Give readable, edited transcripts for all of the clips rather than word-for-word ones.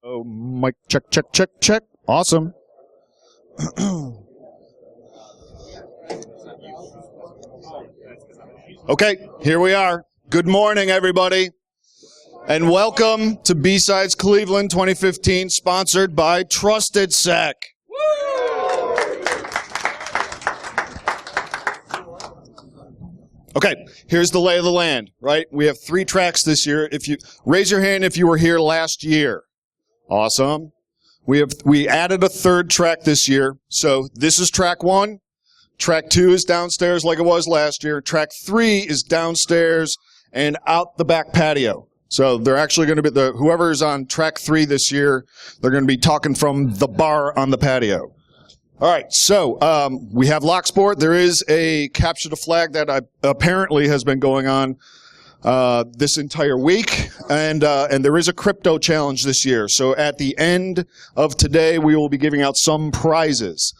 Oh, mic check, check, check, check. Awesome. Okay, here we are. Good morning, everybody. And welcome to BSides Cleveland 2015, sponsored by Trusted Sec. Okay, here's the lay of the land, right? We have 3 tracks this year. If you raise your hand if you were here last year. Awesome. We added a 3rd track this year. So this is track 1. Track 2 is downstairs like it was last year. Track 3 is downstairs and out the back patio. So they're actually going to be whoever's on track 3 this year, they're going to be talking from the bar on the patio. All right, so we have lock sport. There is a capture the flag that apparently has been going on this entire week, and there is a crypto challenge this year. So at the end of today, we will be giving out some prizes.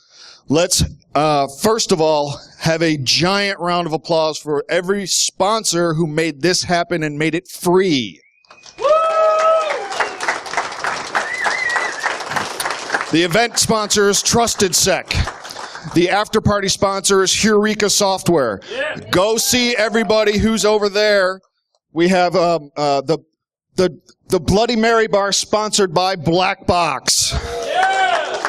Let's first of all have a giant round of applause for every sponsor who made this happen and made it free. The event sponsor is Trusted Sec. The after party sponsor is Eureka Software. Yeah. Go see everybody who's over there. We have the Bloody Mary bar sponsored by Black Box. Yeah.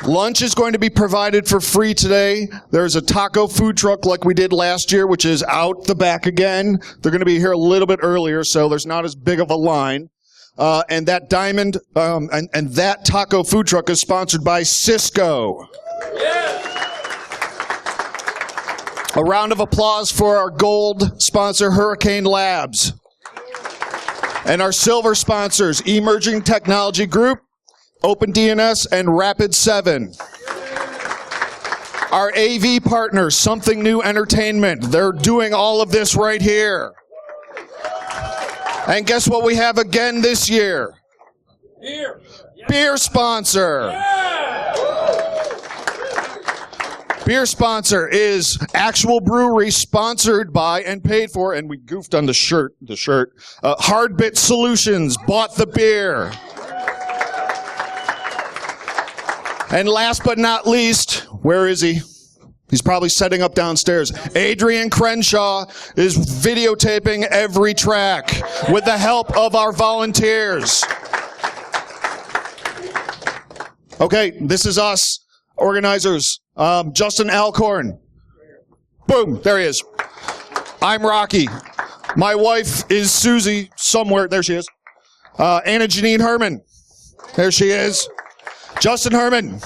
Lunch is going to be provided for free today. There's a taco food truck like we did last year, which is out the back again. They're going to be here a little bit earlier, so there's not as big of a line. And that diamond and that taco food truck is sponsored by Cisco. Yeah. A round of applause for our gold sponsor, Hurricane Labs. And our silver sponsors, Emerging Technology Group, OpenDNS, and Rapid7. Our AV partners, Something New Entertainment. They're doing all of this right here. And guess what we have again this year? Beer. Beer sponsor. Yeah. Beer sponsor is Actual Brewery, sponsored by and paid for, and we goofed on the shirt. Hardbit Solutions bought the beer. And last but not least, where is he? He's probably setting up downstairs. Adrian Crenshaw is videotaping every track with the help of our volunteers. Okay, this is us, organizers. Justin Alcorn. Boom, there he is. I'm Rocky. My wife is Susie, somewhere. There she is. Anna Janine Herman. There she is. Justin Herman.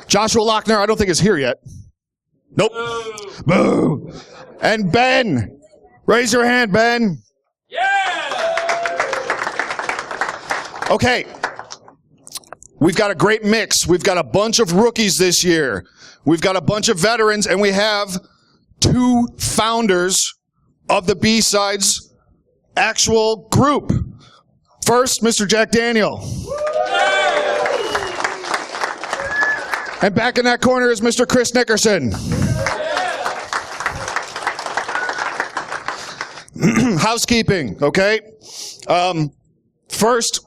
Joshua Lochner, I don't think is here yet. Nope. Boo. And Ben. Raise your hand, Ben. Yeah. Okay. We've got a great mix. We've got a bunch of rookies this year. We've got a bunch of veterans, and we have 2 founders of the BSides actual group. First, Mr. Jack Daniel. And back in that corner is Mr. Chris Nickerson. Housekeeping, okay? First,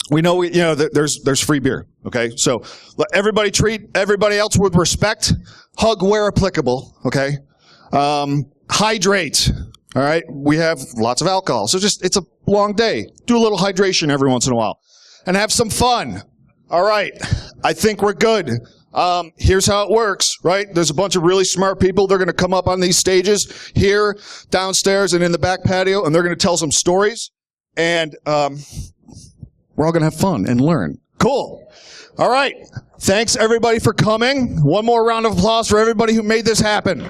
we know there's free beer, okay? So let everybody treat everybody else with respect. Hug where applicable, okay? Hydrate, all right? We have lots of alcohol, so it's a long day. Do a little hydration every once in a while, and have some fun. All right, I think we're good. Here's how it works, right? There's a bunch of really smart people. They're going to come up on these stages here, downstairs, and in the back patio, and they're going to tell some stories. And we're all going to have fun and learn. Cool. All right. Thanks, everybody, for coming. One more round of applause for everybody who made this happen.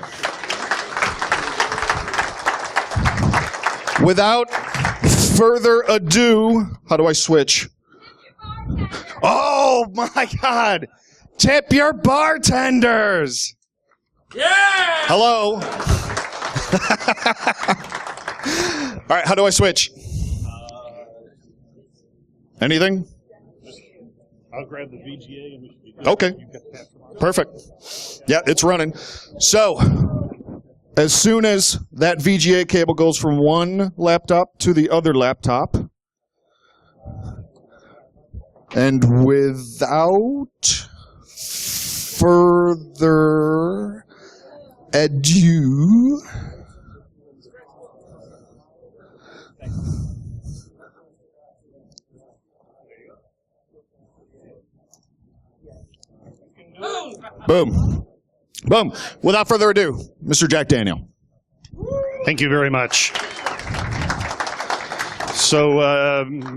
Without further ado, how do I switch? Oh, my God. Tip your bartenders. Yeah. Hello. All right, how do I switch? Anything? I'll grab the VGA and we should be good. Okay. Perfect. Yeah, it's running. So, as soon as that VGA cable goes from one laptop to the other laptop, And without further ado, boom. Boom. Without further ado, Mr. Jack Daniel. Thank you very much. So,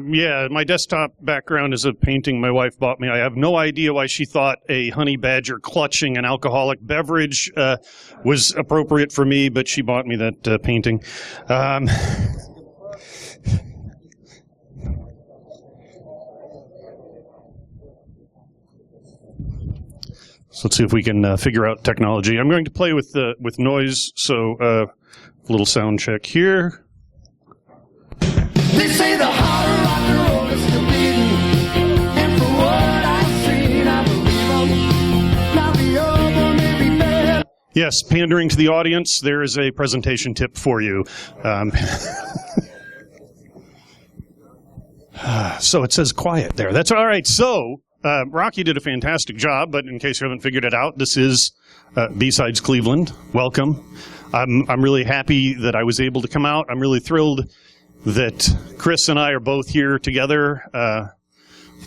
yeah, my desktop background is a painting my wife bought me. I have no idea why she thought a honey badger clutching an alcoholic beverage was appropriate for me, but she bought me that painting. So let's see if we can figure out technology. I'm going to play with noise, so a little sound check here. They say the heart of rock and roll is still beating, and for what I've seen, I believe 'em. Now the other may be bad. Yes, pandering to the audience, there is a presentation tip for you. So it says quiet there. That's all right. So Rocky did a fantastic job, but in case you haven't figured it out, this is BSides Cleveland. Welcome. I'm really happy that I was able to come out. I'm really thrilled that Chris and I are both here together,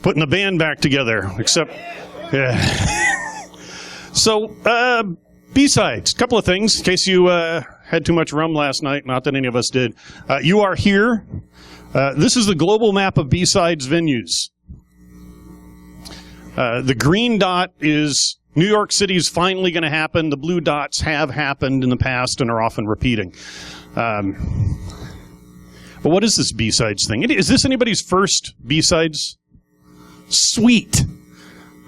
putting the band back together, except, yeah. So, B-sides, a couple of things, in case you had too much rum last night, not that any of us did. You are here. This is the global map of B-sides venues. The green dot is New York City is finally going to happen. The blue dots have happened in the past and are often repeating. But what is this B-sides thing? Is this anybody's first B-sides? Sweet.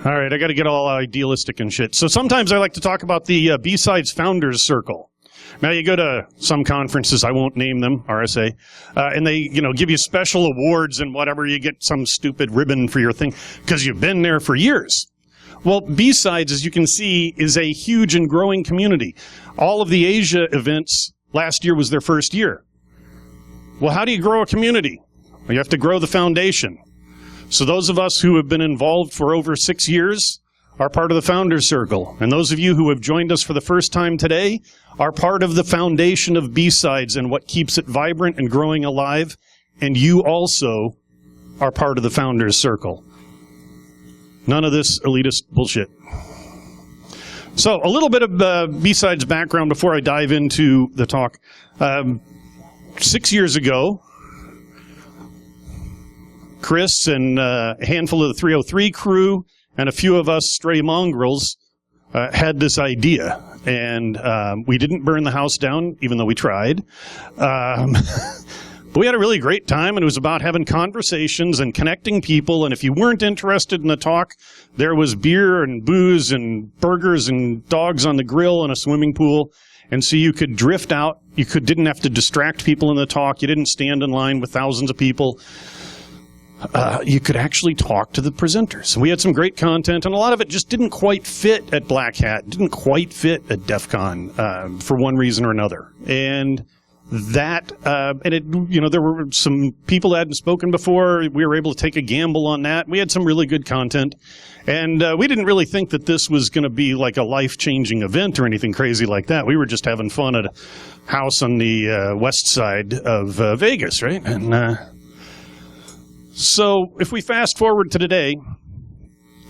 All right, I got to get all idealistic and shit. So sometimes I like to talk about the B-sides Founders Circle. Now you go to some conferences, I won't name them, RSA, and they, give you special awards and whatever. You get some stupid ribbon for your thing because you've been there for years. Well, B-sides, as you can see, is a huge and growing community. All of the Asia events last year was their first year. Well, how do you grow a community? Well, you have to grow the foundation. So those of us who have been involved for over 6 years are part of the Founders Circle. And those of you who have joined us for the first time today are part of the foundation of B-sides and what keeps it vibrant and growing alive. And you also are part of the Founders Circle. None of this elitist bullshit. So a little bit of B-sides background before I dive into the talk. 6 years ago, Chris and a handful of the 303 crew and a few of us stray mongrels had this idea. And we didn't burn the house down, even though we tried. But we had a really great time, and it was about having conversations and connecting people. And if you weren't interested in the talk, there was beer and booze and burgers and dogs on the grill and a swimming pool. And so you could drift out. You didn't have to distract people in the talk. You didn't stand in line with thousands of people. You could actually talk to the presenters. We had some great content, and a lot of it just didn't quite fit at Black Hat, didn't quite fit at DEF CON for one reason or another. And that, there were some people that hadn't spoken before. We were able to take a gamble on that. We had some really good content. And we didn't really think that this was going to be like a life-changing event or anything crazy like that. We were just having fun at a house on the west side of Vegas, right? And so if we fast forward to today,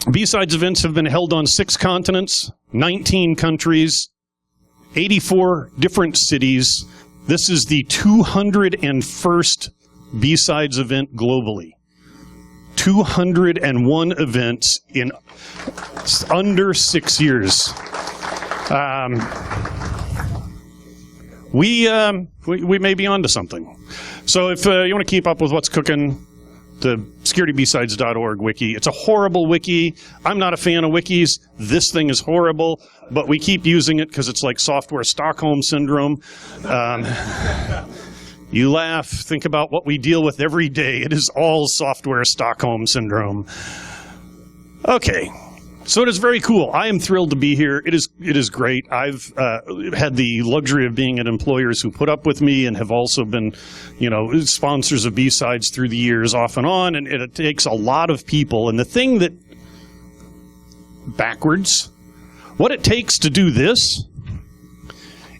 B-sides events have been held on 6 continents, 19 countries, 84 different cities. This is the 201st B-sides event globally. 201 events in under 6 years. We may be onto something. So if you want to keep up with what's cooking, the securitybsides.org wiki. It's a horrible wiki. I'm not a fan of wikis. This thing is horrible, but we keep using it because it's like software Stockholm syndrome. You laugh. Think about what we deal with every day. It is all software Stockholm syndrome. Okay. So it is very cool. I am thrilled to be here. It is great. I've had the luxury of being at employers who put up with me and have also been, sponsors of BSides through the years off and on. And it takes a lot of people. And the thing that what it takes to do this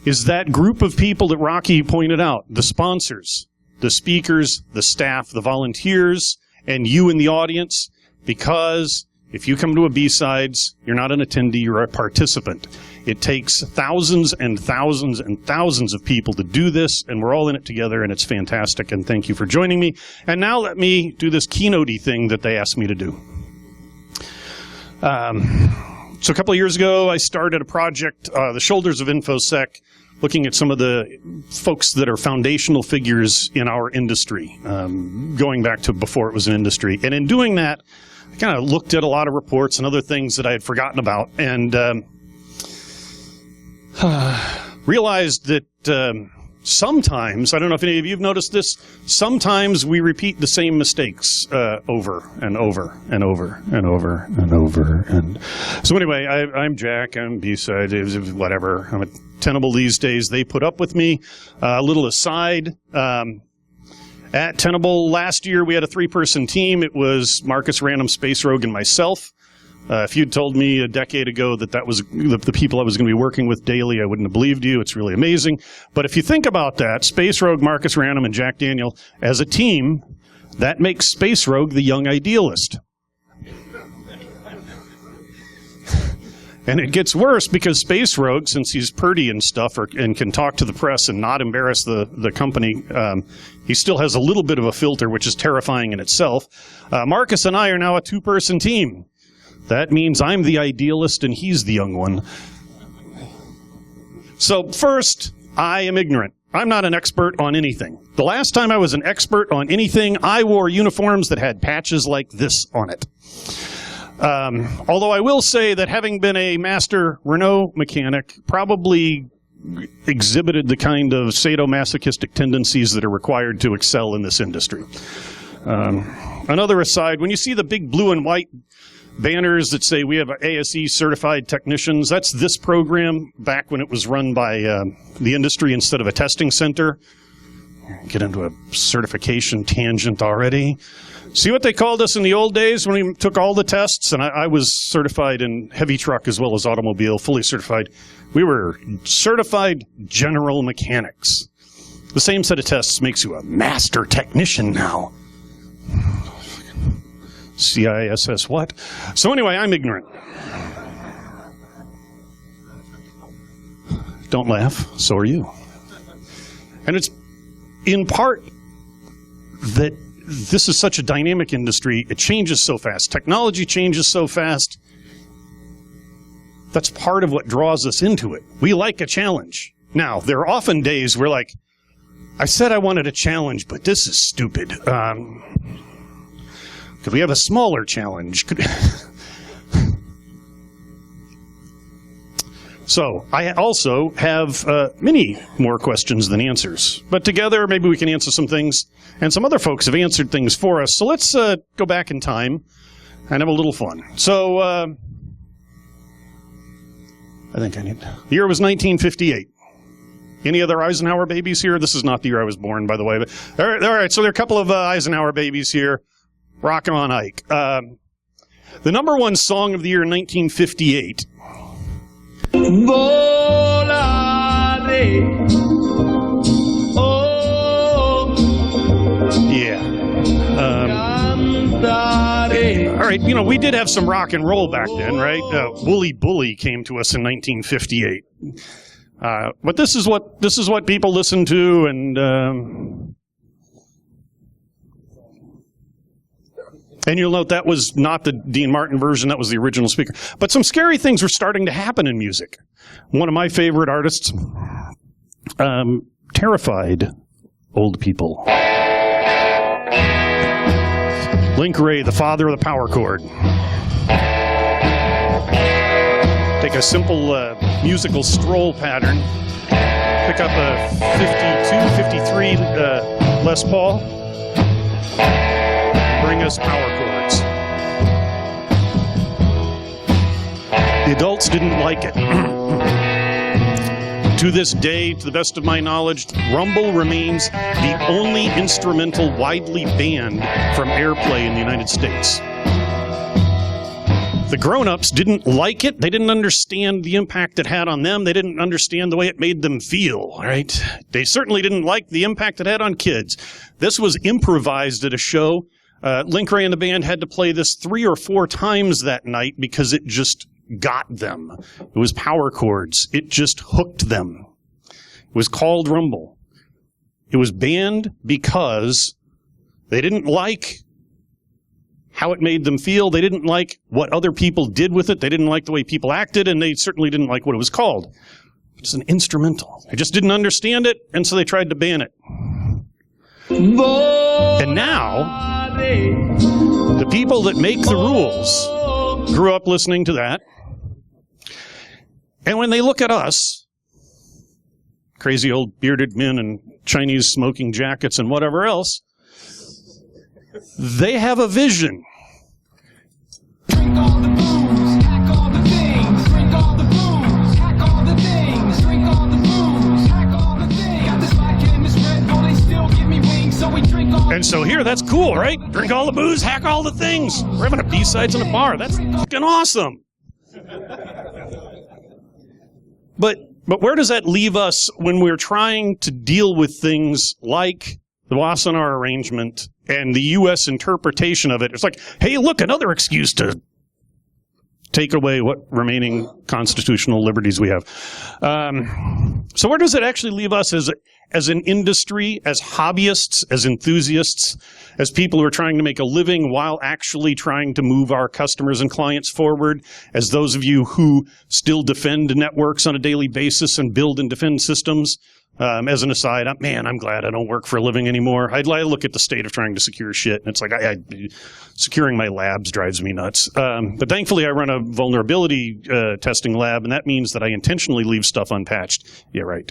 is that group of people that Rocky pointed out, the sponsors, the speakers, the staff, the volunteers, and you in the audience, because if you come to a BSides, you're not an attendee, you're a participant. It takes thousands and thousands and thousands of people to do this, and we're all in it together, and it's fantastic, and thank you for joining me. And now let me do this Keynote-y thing that they asked me to do. So a couple of years ago, I started a project, The Shoulders of InfoSec, looking at some of the folks that are foundational figures in our industry, going back to before it was an industry. And in doing that, I kind of looked at a lot of reports and other things that I had forgotten about, and realized that sometimes, I don't know if any of you have noticed this, sometimes we repeat the same mistakes over and over and over and over and over. And so anyway, I'm Jack, I'm BSides, whatever. I'm at Tenable these days. They put up with me. A little aside, at Tenable last year, we had a 3-person team. It was Marcus Random, Space Rogue, and myself. If you'd told me a decade ago that was the people I was going to be working with daily, I wouldn't have believed you. It's really amazing. But if you think about that, Space Rogue, Marcus Random, and Jack Daniel as a team, that makes Space Rogue the young idealist. And it gets worse because Space Rogue, since he's purdy and stuff and can talk to the press and not embarrass the company, he still has a little bit of a filter, which is terrifying in itself. Marcus and I are now a 2-person team. That means I'm the idealist and he's the young one. So first, I am ignorant. I'm not an expert on anything. The last time I was an expert on anything, I wore uniforms that had patches like this on it. Although I will say that having been a master Renault mechanic probably exhibited the kind of sadomasochistic tendencies that are required to excel in this industry. Another aside, when you see the big blue and white banners that say we have ASE certified technicians, that's this program back when it was run by the industry instead of a testing center. Get into a certification tangent already. See what they called us in the old days when we took all the tests? And I was certified in heavy truck as well as automobile, fully certified. We were certified general mechanics. The same set of tests makes you a master technician now. CISS what? So anyway, I'm ignorant. Don't laugh, so are you. And it's in part that this is such a dynamic industry. It changes so fast. Technology changes so fast. That's part of what draws us into it. We like a challenge. Now, there are often days where, like, I said I wanted a challenge, but this is stupid. Could we have a smaller challenge? So, I also have many more questions than answers. But together, maybe we can answer some things. And some other folks have answered things for us. So let's go back in time and have a little fun. So, I think I need... The year was 1958. Any other Eisenhower babies here? This is not the year I was born, by the way. But, all right, so there are a couple of Eisenhower babies here. Rockin' on Ike. The number one song of the year 1958. Yeah. All right, we did have some rock and roll back then, right? Wooly Bully came to us in 1958. But this is what people listen to, and you'll note that was not the Dean Martin version, that was the original speaker. But some scary things were starting to happen in music. One of my favorite artists terrified old people. Link Wray, the father of the power chord. Take a simple musical stroll pattern, pick up a 52, 53 Les Paul, bring us power chords. The adults didn't like it. To this day, to the best of my knowledge, Rumble remains the only instrumental widely banned from airplay in the United States. The grown-ups didn't like it. They didn't understand the impact it had on them. They didn't understand the way it made them feel, right? They certainly didn't like the impact it had on kids. This was improvised at a show. Link Ray and the band had to play this 3 or 4 times that night because it just got them. It was power chords. It just hooked them. It was called Rumble. It was banned because they didn't like how it made them feel. They didn't like what other people did with it. They didn't like the way people acted, and they certainly didn't like what it was called. It's an instrumental. They just didn't understand it, and so they tried to ban it. And now, the people that make the rules grew up listening to that. And when they look at us, crazy old bearded men in Chinese smoking jackets and whatever else, they have a vision. Drink all the booze, hack all the things. Drink all the booze, hack all the things. Drink all the booze, hack all the things. Got this vodka and this Red Bull, they still give me wings, so we drink all. And so here, that's cool, right? Drink all the booze, hack all the things. We're having a B-Sides in a bar. That's fucking awesome. But where does that leave us when we're trying to deal with things like the Wassenaar arrangement and the U.S. interpretation of it? It's like, hey, look, another excuse to take away what remaining constitutional liberties we have. So where does it actually leave us as an industry, as hobbyists, as enthusiasts, as people who are trying to make a living while actually trying to move our customers and clients forward, as those of you who still defend networks on a daily basis and build and defend systems? As an aside, I'm glad I don't work for a living anymore. I look at the state of trying to secure shit, and it's like securing my labs drives me nuts. But thankfully, I run a vulnerability testing lab, and that means that I intentionally leave stuff unpatched. Yeah, right.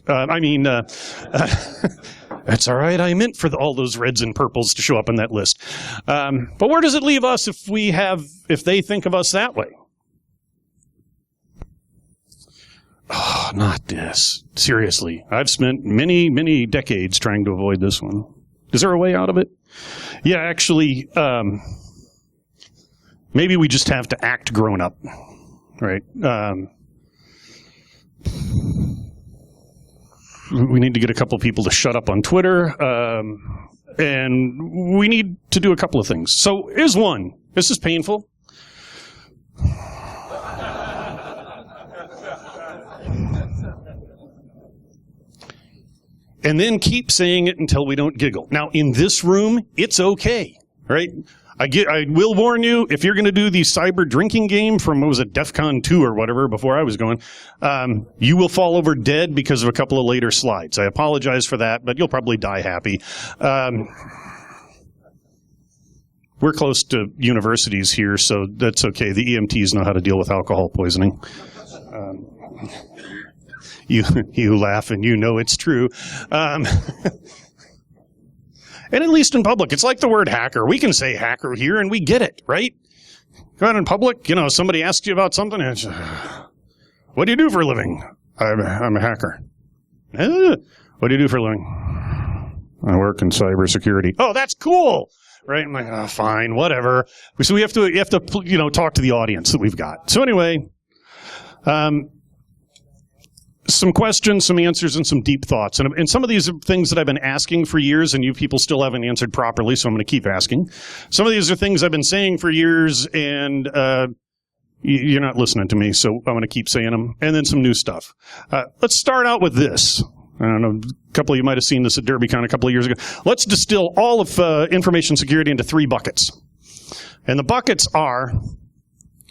That's all right. I meant for all those reds and purples to show up on that list. But where does it leave us if they think of us that way? Oh, not this. Seriously. I've spent many, many decades trying to avoid this one. Is there a way out of it? Yeah, actually, maybe we just have to act grown up, right? We need to get a couple people to shut up on Twitter, and we need to do a couple of things. So here's one. This is painful. And then keep saying it until we don't giggle. Now, in this room, it's okay, right? I will warn you, if you're going to do the cyber drinking game from, what was it, DEF CON 2 or whatever, before I was going, you will fall over dead because of a couple of later slides. I apologize for that, but you'll probably die happy. We're close to universities here, so that's okay. The EMTs know how to deal with alcohol poisoning. You laugh and you know it's true. And at least in public, it's like the word hacker. We can say hacker here and we get it, right? Go out in public, somebody asks you about something, and what do you do for a living? I'm a hacker. What do you do for a living? I work in cybersecurity. Oh, that's cool. Right? I'm like, oh, fine, whatever. So we have to talk to the audience that we've got. So anyway, some questions, some answers, and some deep thoughts. And some of these are things that I've been asking for years, and you people still haven't answered properly, so I'm going to keep asking. Some of these are things I've been saying for years, and you're not listening to me, so I'm going to keep saying them. And then some new stuff. Let's start out with this. I don't know, a couple of you might have seen this at DerbyCon a couple of years ago. Let's distill all of information security into 3 buckets. And the buckets are...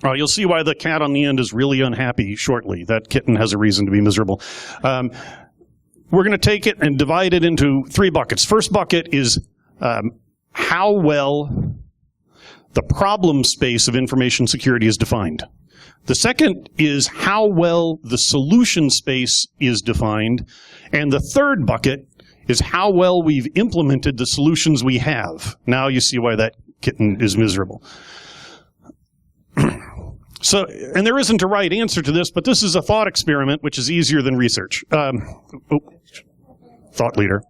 Oh, you'll see why the cat on the end is really unhappy shortly. That kitten has a reason to be miserable. We're going to take it and divide it into 3 buckets. First bucket is how well the problem space of information security is defined. The second is how well the solution space is defined. And the third bucket is how well we've implemented the solutions we have. Now you see why that kitten is miserable. So, and there isn't a right answer to this, but this is a thought experiment, which is easier than research. Thought leader.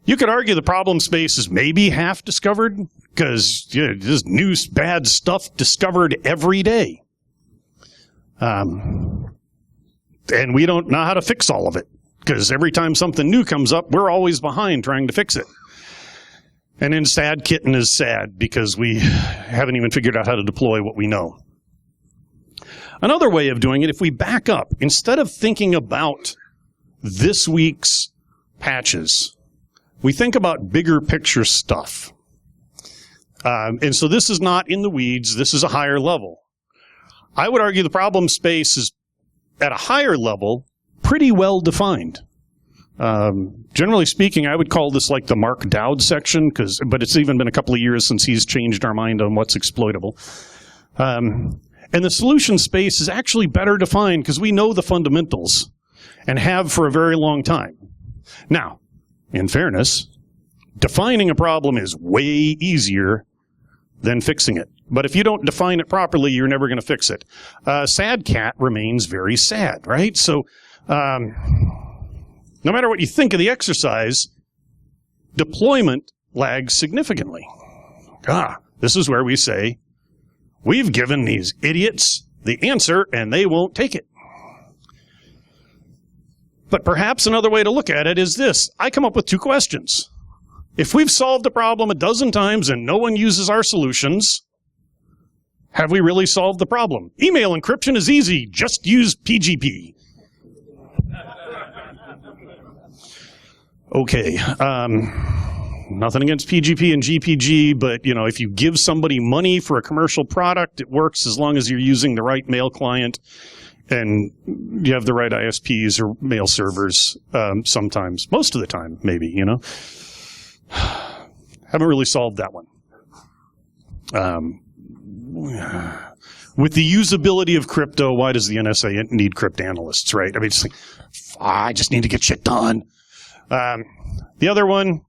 You could argue the problem space is maybe half discovered because there's new bad stuff discovered every day. And we don't know how to fix all of it because every time something new comes up, we're always behind trying to fix it. And then sad kitten is sad because we haven't even figured out how to deploy what we know. Another way of doing it, if we back up, instead of thinking about this week's patches, we think about bigger picture stuff. And so this is not in the weeds. This is a higher level. I would argue the problem space is at a higher level pretty well defined. Generally speaking, I would call this like the Mark Dowd section, but it's even been a couple of years since he's changed our mind on what's exploitable. And the solution space is actually better defined because we know the fundamentals and have for a very long time. Now, in fairness, defining a problem is way easier than fixing it. But if you don't define it properly, you're never going to fix it. Sad cat remains very sad, right? So no matter what you think of the exercise, deployment lags significantly. This is where we say, we've given these idiots the answer and they won't take it. But perhaps another way to look at it is this. I come up with two questions. If we've solved the problem a dozen times and no one uses our solutions, have we really solved the problem? Email encryption is easy. Just use PGP. Okay. Nothing against PGP and GPG, but if you give somebody money for a commercial product, it works as long as you're using the right mail client and you have the right ISPs or mail servers sometimes. Most of the time, maybe, Haven't really solved that one. With the usability of crypto, why does the NSA need cryptanalysts, right? I mean, it's like, I just need to get shit done. The other one,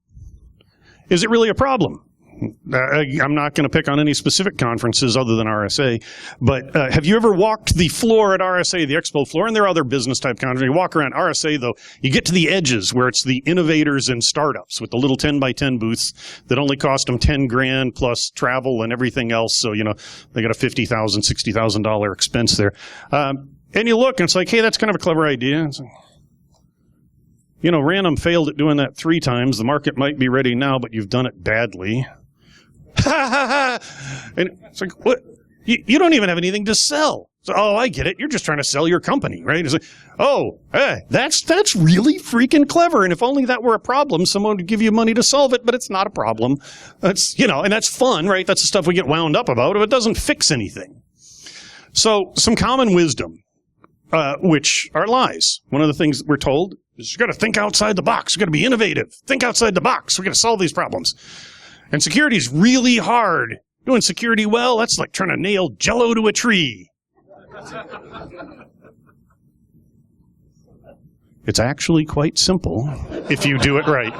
is it really a problem? I'm not going to pick on any specific conferences other than RSA, but have you ever walked the floor at RSA, the expo floor, and there are other business-type conferences. You walk around RSA, though, you get to the edges where it's the innovators and startups with the little 10x10 booths that only cost them $10,000 plus travel and everything else, so, they got a $50,000, $60,000 expense there. And you look, and it's like, hey, that's kind of a clever idea. It's like, Random failed at doing that 3 times. The market might be ready now, but you've done it badly. And it's like, what? You don't even have anything to sell. So, I get it. You're just trying to sell your company, right? It's like, hey, that's really freaking clever. And if only that were a problem, someone would give you money to solve it, but it's not a problem. That's, and that's fun, right? That's the stuff we get wound up about, but it doesn't fix anything. So some common wisdom, which are lies. One of the things we're told is you got to think outside the box. You got to be innovative. Think outside the box. We're going to solve these problems. And security is really hard. Doing security well, that's like trying to nail Jell-O to a tree. It's actually quite simple if you do it right.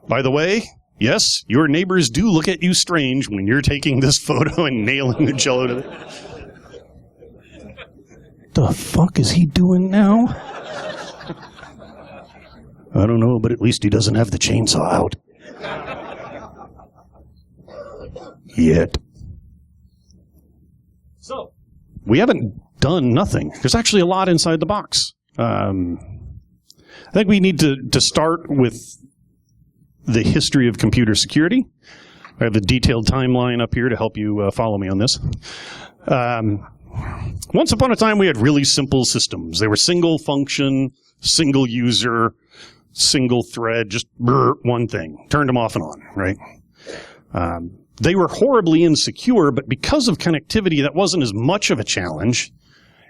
By the way, yes, your neighbors do look at you strange when you're taking this photo and nailing the Jell-O to the fuck is he doing now? I don't know, but at least he doesn't have the chainsaw out. Yet. So, we haven't done nothing. There's actually a lot inside the box. I think we need to start with the history of computer security. I have a detailed timeline up here to help you follow me on this. Once upon a time, we had really simple systems. They were single function, single user, single thread, just one thing. Turned them off and on, right? They were horribly insecure, but because of connectivity, that wasn't as much of a challenge.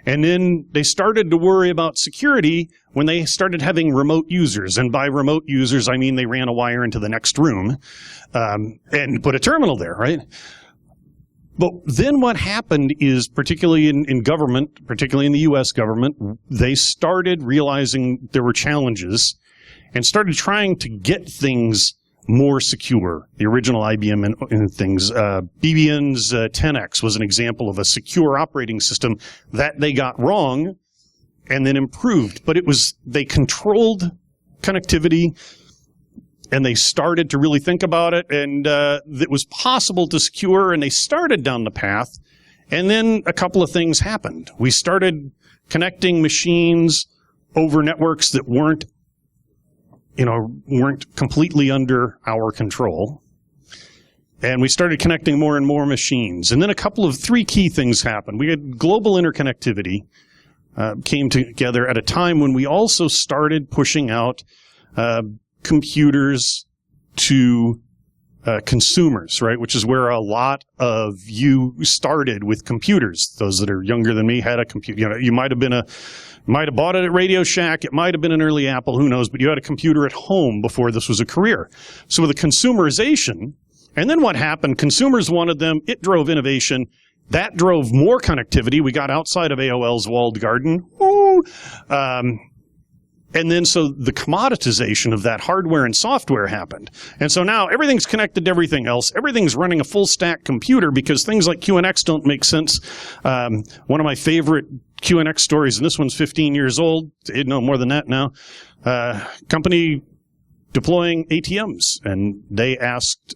And then they started to worry about security when they started having remote users. And by remote users, I mean they ran a wire into the next room and put a terminal there, right? But then what happened is, particularly in government, particularly in the U.S. government, they started realizing there were challenges and started trying to get things more secure. The original IBM and things. BBN's 10X was an example of a secure operating system that they got wrong and then improved. But they controlled connectivity, and they started to really think about it, and it was possible to secure, and they started down the path. And then a couple of things happened. We started connecting machines over networks that weren't completely under our control. And we started connecting more and more machines. And then three key things happened. We had global interconnectivity came together at a time when we also started pushing out computers to consumers, right? Which is where a lot of you started with computers. Those that are younger than me had a computer. You might have bought it at Radio Shack. It might have been an early Apple. Who knows? But you had a computer at home before this was a career. So with the consumerization, and then what happened? Consumers wanted them. It drove innovation. That drove more connectivity. We got outside of AOL's walled garden. And then so the commoditization of that hardware and software happened. And so now everything's connected to everything else. Everything's running a full stack computer because things like QNX don't make sense. One of my favorite QNX stories, and this one's 15 years old. No, more than that now. Company deploying ATMs. And they asked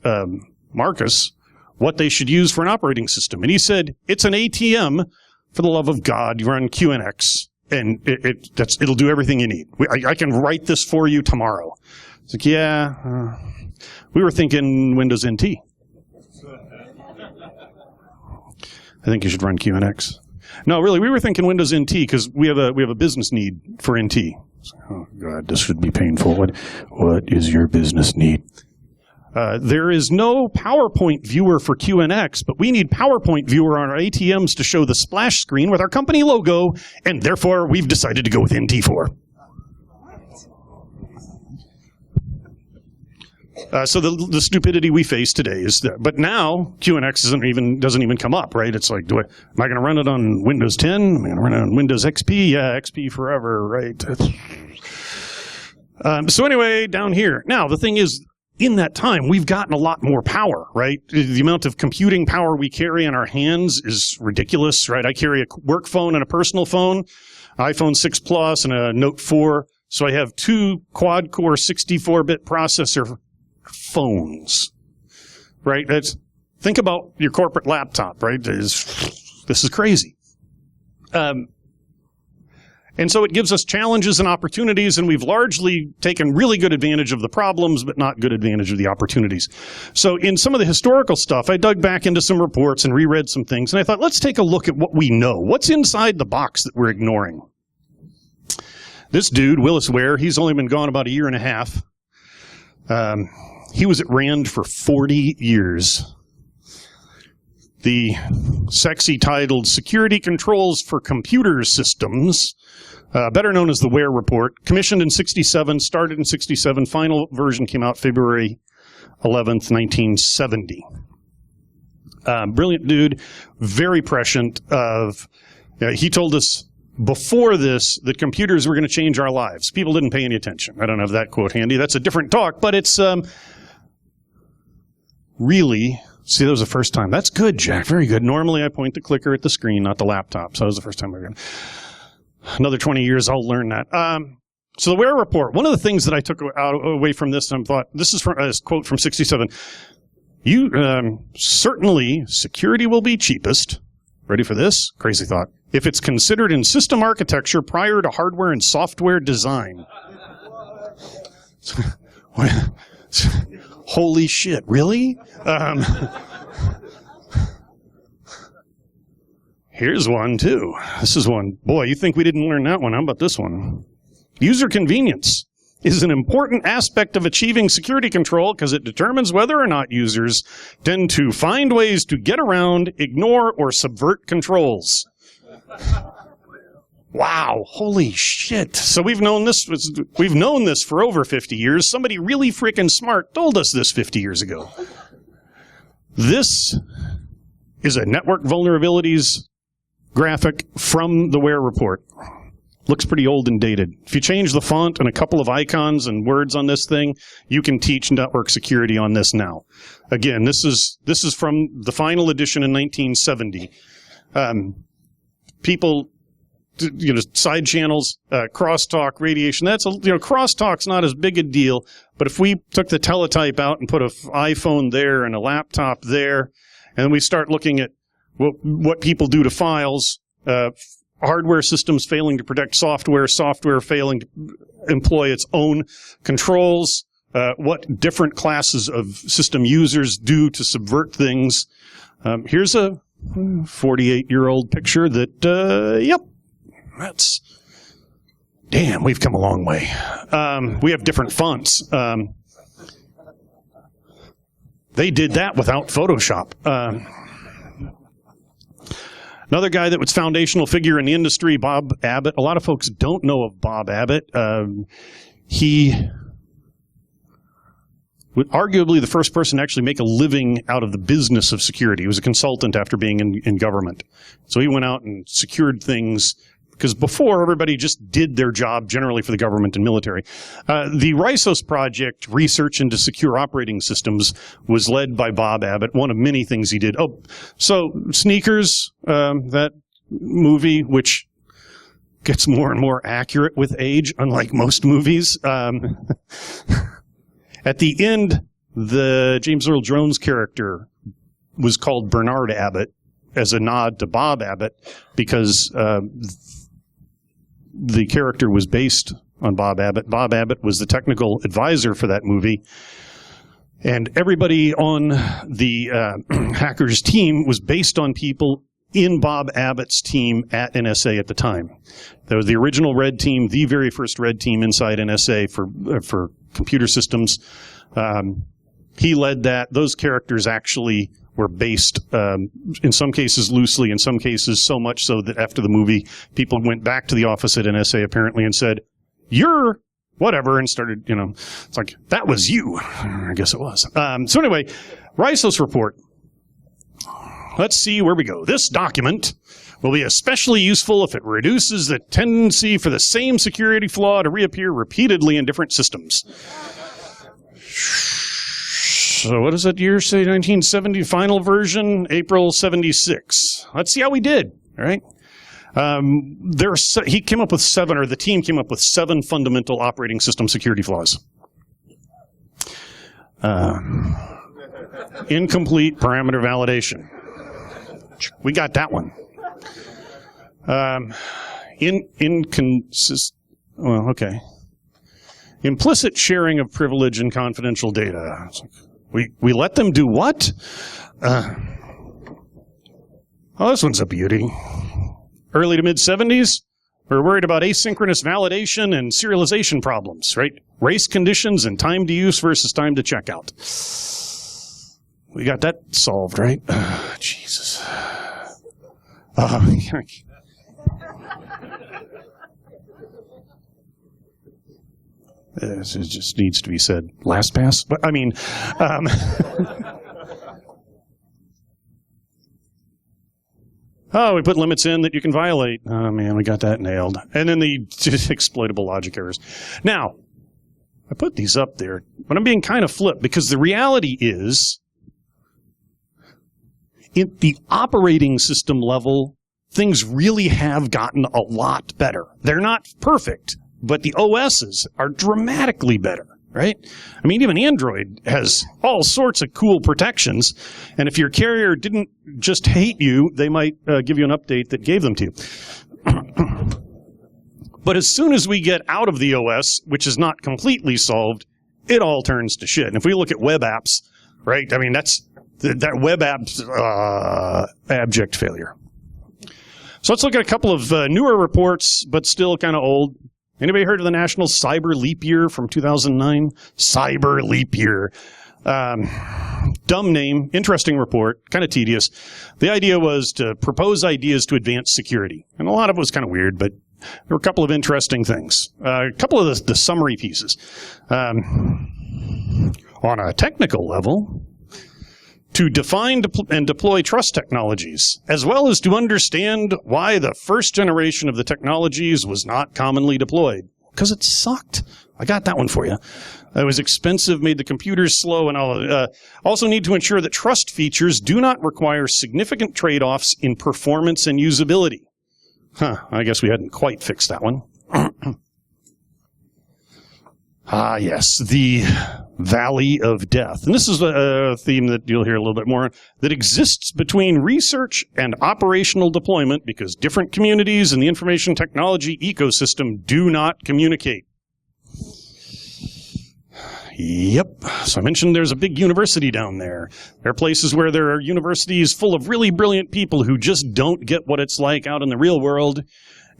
Marcus what they should use for an operating system. And he said, it's an ATM. For the love of God, you run QNX. And it'll do everything you need. I can write this for you tomorrow. It's like, yeah, we were thinking Windows NT. I think you should run QNX. No, really, we were thinking Windows NT because we have a business need for NT. Oh God, this should be painful. What is your business need? There is no PowerPoint viewer for QNX, but we need PowerPoint viewer on our ATMs to show the splash screen with our company logo, and therefore we've decided to go with NT4. So the stupidity we face today is that, but now QNX doesn't even come up, right? It's like, am I going to run it on Windows 10? Am I going to run it on Windows XP? Yeah, XP forever, right? So anyway, down here. Now, the thing is, in that time, we've gotten a lot more power, right? The amount of computing power we carry in our hands is ridiculous, right? I carry a work phone and a personal phone, iPhone 6 Plus and a Note 4. So I have two quad-core 64-bit processor phones, right? Think about your corporate laptop, right? This is crazy. And so it gives us challenges and opportunities, and we've largely taken really good advantage of the problems, but not good advantage of the opportunities. So in some of the historical stuff, I dug back into some reports and reread some things, and I thought, let's take a look at what we know. What's inside the box that we're ignoring? This dude, Willis Ware, he's only been gone about a year and a half. He was at RAND for 40 years. The sexy titled Security Controls for Computer Systems, better known as the Ware Report, commissioned in 67, started in 67, final version came out February 11th, 1970. Brilliant dude, very prescient. He told us before this that computers were going to change our lives. People didn't pay any attention. I don't have that quote handy. That's a different talk, but it's really... See, that was the first time. That's good, Jack. Very good. Normally, I point the clicker at the screen, not the laptop. So that was the first time I got another 20 years, I'll learn that. So the Ware Report, one of the things that I took away from this, and I thought, this is a quote from 67. Certainly, security will be cheapest. Ready for this? Crazy thought. If it's considered in system architecture prior to hardware and software design. Holy shit, really? Here's one, too. This is one. Boy, you think we didn't learn that one. How about this one? User convenience is an important aspect of achieving security control because it determines whether or not users tend to find ways to get around, ignore, or subvert controls. Wow, holy shit. So we've known this for over 50 years. Somebody really freaking smart told us this 50 years ago. This is a network vulnerabilities graphic from the Ware Report. looks pretty old and dated. If you change the font and a couple of icons and words on this thing, you can teach network security on this now. Again, this is from the final edition in 1970. People, side channels, crosstalk, radiation. Crosstalk's not as big a deal. But if we took the teletype out and put an iPhone there and a laptop there, and we start looking at what people do to files, hardware systems failing to protect software, software failing to employ its own controls, what different classes of system users do to subvert things. Here's a 48-year-old picture that, yep, damn, we've come a long way. We have different fonts. They did that without Photoshop. Another guy that was foundational figure in the industry, Bob Abbott. A lot of folks don't know of Bob Abbott. He was arguably the first person to actually make a living out of the business of security. He was a consultant after being in government. So he went out and secured things, because before, everybody just did their job generally for the government and military. The RISOS project, research into secure operating systems, was led by Bob Abbott, one of many things he did. Oh, so Sneakers, that movie, which gets more and more accurate with age, unlike most movies. At the end, the James Earl Jones character was called Bernard Abbott as a nod to Bob Abbott, because the character was based on Bob Abbott. Bob Abbott was the technical advisor for that movie. And everybody on the hackers team was based on people in Bob Abbott's team at NSA at the time. There was the original red team, the very first red team inside NSA for computer systems. He led that. Those characters actually were based, in some cases loosely, in some cases so much so that after the movie, people went back to the office at NSA apparently and said, "You're whatever," and started, it's like, that was you. I guess it was. So anyway, RISOS report. Let's see where we go. This document will be especially useful if it reduces the tendency for the same security flaw to reappear repeatedly in different systems. So what does that year say? 1970, final version, April 76. Let's see how we did, all right? He came up with the team came up with 7 fundamental operating system security flaws. Incomplete parameter validation. We got that one. Implicit sharing of privilege and confidential data. We let them do what? This one's a beauty. Early to mid-70s, we're worried about asynchronous validation and serialization problems, right? Race conditions and time to use versus time to checkout. We got that solved, right? Jesus. This just needs to be said. LastPass? But I mean, we put limits in that you can violate. Oh man, we got that nailed. And then the exploitable logic errors. Now, I put these up there, but I'm being kind of flip, because the reality is, in the operating system level, things really have gotten a lot better. They're not perfect, but the OSs are dramatically better, right? I mean, even Android has all sorts of cool protections, and if your carrier didn't just hate you, they might give you an update that gave them to you. But as soon as we get out of the OS, which is not completely solved, it all turns to shit. And if we look at web apps, right, I mean, that web app's abject failure. So let's look at a couple of newer reports, but still kind of old. Anybody heard of the National Cyber Leap Year from 2009? Cyber Leap Year. Dumb name, interesting report, kind of tedious. The idea was to propose ideas to advance security. And a lot of it was kind of weird, but there were a couple of interesting things. A couple of the summary pieces. On a technical level, to define and deploy trust technologies, as well as to understand why the first generation of the technologies was not commonly deployed. Because it sucked. I got that one for you. It was expensive, made the computers slow, and all. Also need to ensure that trust features do not require significant trade-offs in performance and usability. I guess we hadn't quite fixed that one. Yes, the Valley of Death. And this is a theme that you'll hear a little bit more, that exists between research and operational deployment because different communities in the information technology ecosystem do not communicate. Yep. So I mentioned there's a big university down there. There are places where there are universities full of really brilliant people who just don't get what it's like out in the real world,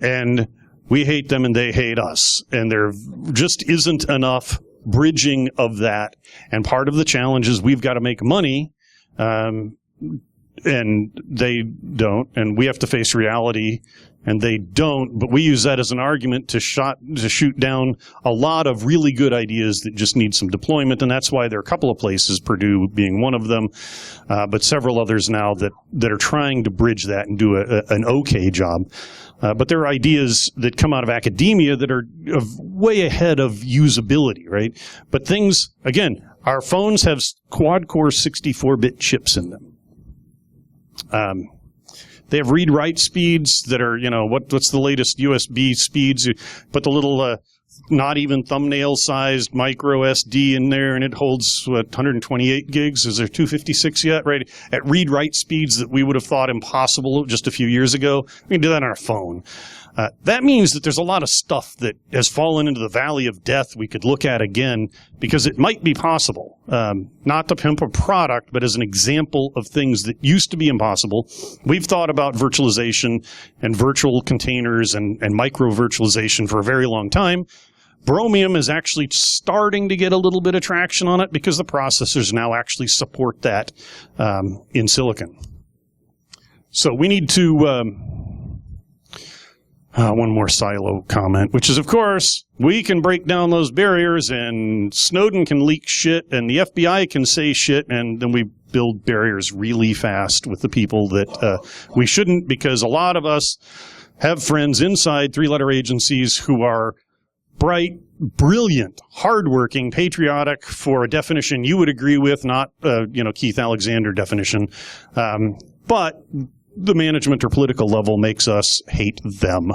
and we hate them and they hate us. And there just isn't enough bridging of that. And part of the challenge is we've got to make money, and they don't, and we have to face reality, and they don't. But we use that as an argument to shoot down a lot of really good ideas that just need some deployment, and that's why there are a couple of places, Purdue being one of them, but several others now that are trying to bridge that and do an okay job. But there are ideas that come out of academia that are way ahead of usability, right? But things, again, our phones have quad-core 64-bit chips in them. They have read-write speeds that are, what's the latest USB speeds? You put the little not even thumbnail-sized micro SD in there, and it holds, 128 gigs? Is there 256 yet? Right? At read-write speeds that we would have thought impossible just a few years ago. We can do that on our phone. That means that there's a lot of stuff that has fallen into the valley of death we could look at again, because it might be possible. Not to pimp a product, but as an example of things that used to be impossible. We've thought about virtualization and virtual containers and micro-virtualization for a very long time. Bromium is actually starting to get a little bit of traction on it because the processors now actually support that in silicon. So we need to... one more silo comment, which is, of course, we can break down those barriers, and Snowden can leak shit, and the FBI can say shit, and then we build barriers really fast with the people that we shouldn't, because a lot of us have friends inside three-letter agencies who are bright, brilliant, hardworking, patriotic for a definition you would agree with, not, Keith Alexander definition, but the management or political level makes us hate them.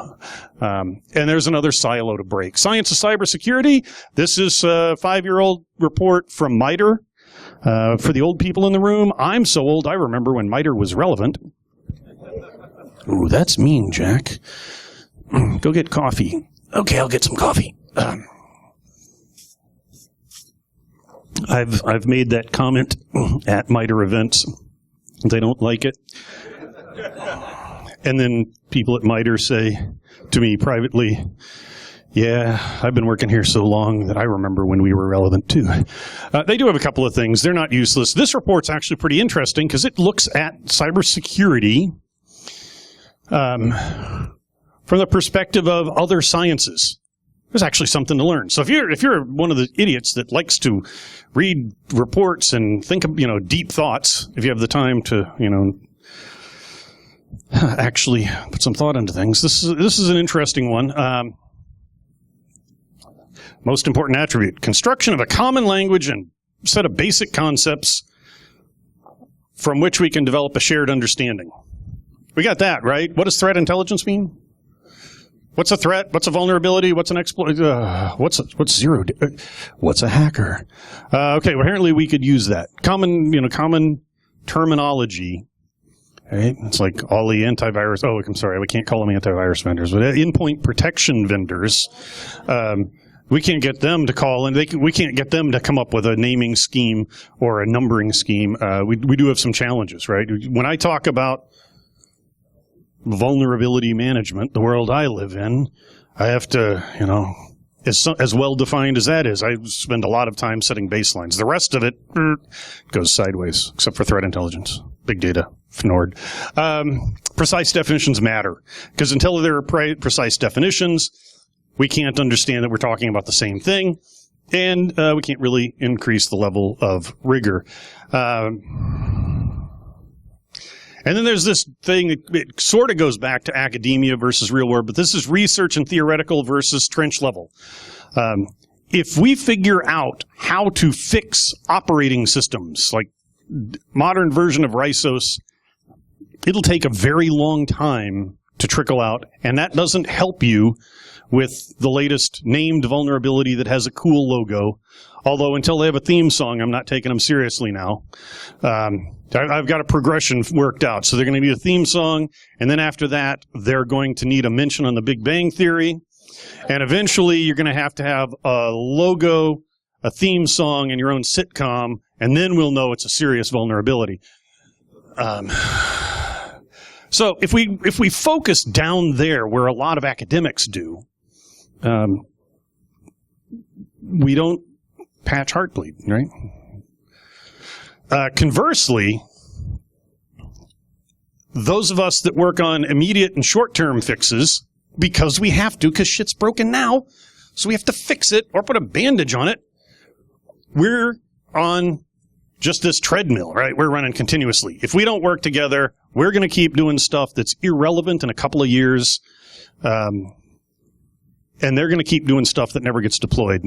And there's another silo to break. Science of cybersecurity. This is a 5-year-old report from MITRE. For the old people in the room, I'm so old I remember when MITRE was relevant. Ooh, that's mean, Jack. Go get coffee. Okay, I'll get some coffee. I've made that comment at MITRE events. They don't like it. And then people at MITRE say to me privately, yeah, I've been working here so long that I remember when we were relevant too. They do have a couple of things. They're not useless. This report's actually pretty interesting because it looks at cybersecurity from the perspective of other sciences. There's actually something to learn. So if you're one of the idiots that likes to read reports and think of, deep thoughts, if you have the time to, actually put some thought into things. This is an interesting one. Most important attribute: construction of a common language and set of basic concepts from which we can develop a shared understanding. We got that, right? What does threat intelligence mean? What's a threat? What's a vulnerability? What's an exploit? What's zero? What's a hacker? Okay, well, apparently we could use that common terminology. Right? It's like all the antivirus. Oh, I'm sorry, we can't call them antivirus vendors, but endpoint protection vendors. We can't get them to call, and we can't get them to come up with a naming scheme or a numbering scheme. We do have some challenges, right? When I talk about vulnerability management, the world I live in, I have to, as well defined as that is, I spend a lot of time setting baselines. The rest of it goes sideways, except for threat intelligence, big data, FNORD. Precise definitions matter, because until there are precise definitions, we can't understand that we're talking about the same thing, and we can't really increase the level of rigor. And then there's this thing, it sort of goes back to academia versus real world, but this is research and theoretical versus trench level. If we figure out how to fix operating systems, like modern version of Rhisos, it'll take a very long time to trickle out, and that doesn't help you with the latest named vulnerability that has a cool logo. Although until they have a theme song, I'm not taking them seriously now. I've got a progression worked out. So they're going to need a theme song, and then after that, they're going to need a mention on the Big Bang Theory, and eventually you're going to have a logo, a theme song, and your own sitcom, and then we'll know it's a serious vulnerability. So if we focus down there where a lot of academics do, we don't patch Heartbleed, right? Conversely, those of us that work on immediate and short-term fixes, because we have to, because shit's broken now, so we have to fix it or put a bandage on it, we're on just this treadmill, right? We're running continuously. If we don't work together, we're going to keep doing stuff that's irrelevant in a couple of years, and they're going to keep doing stuff that never gets deployed.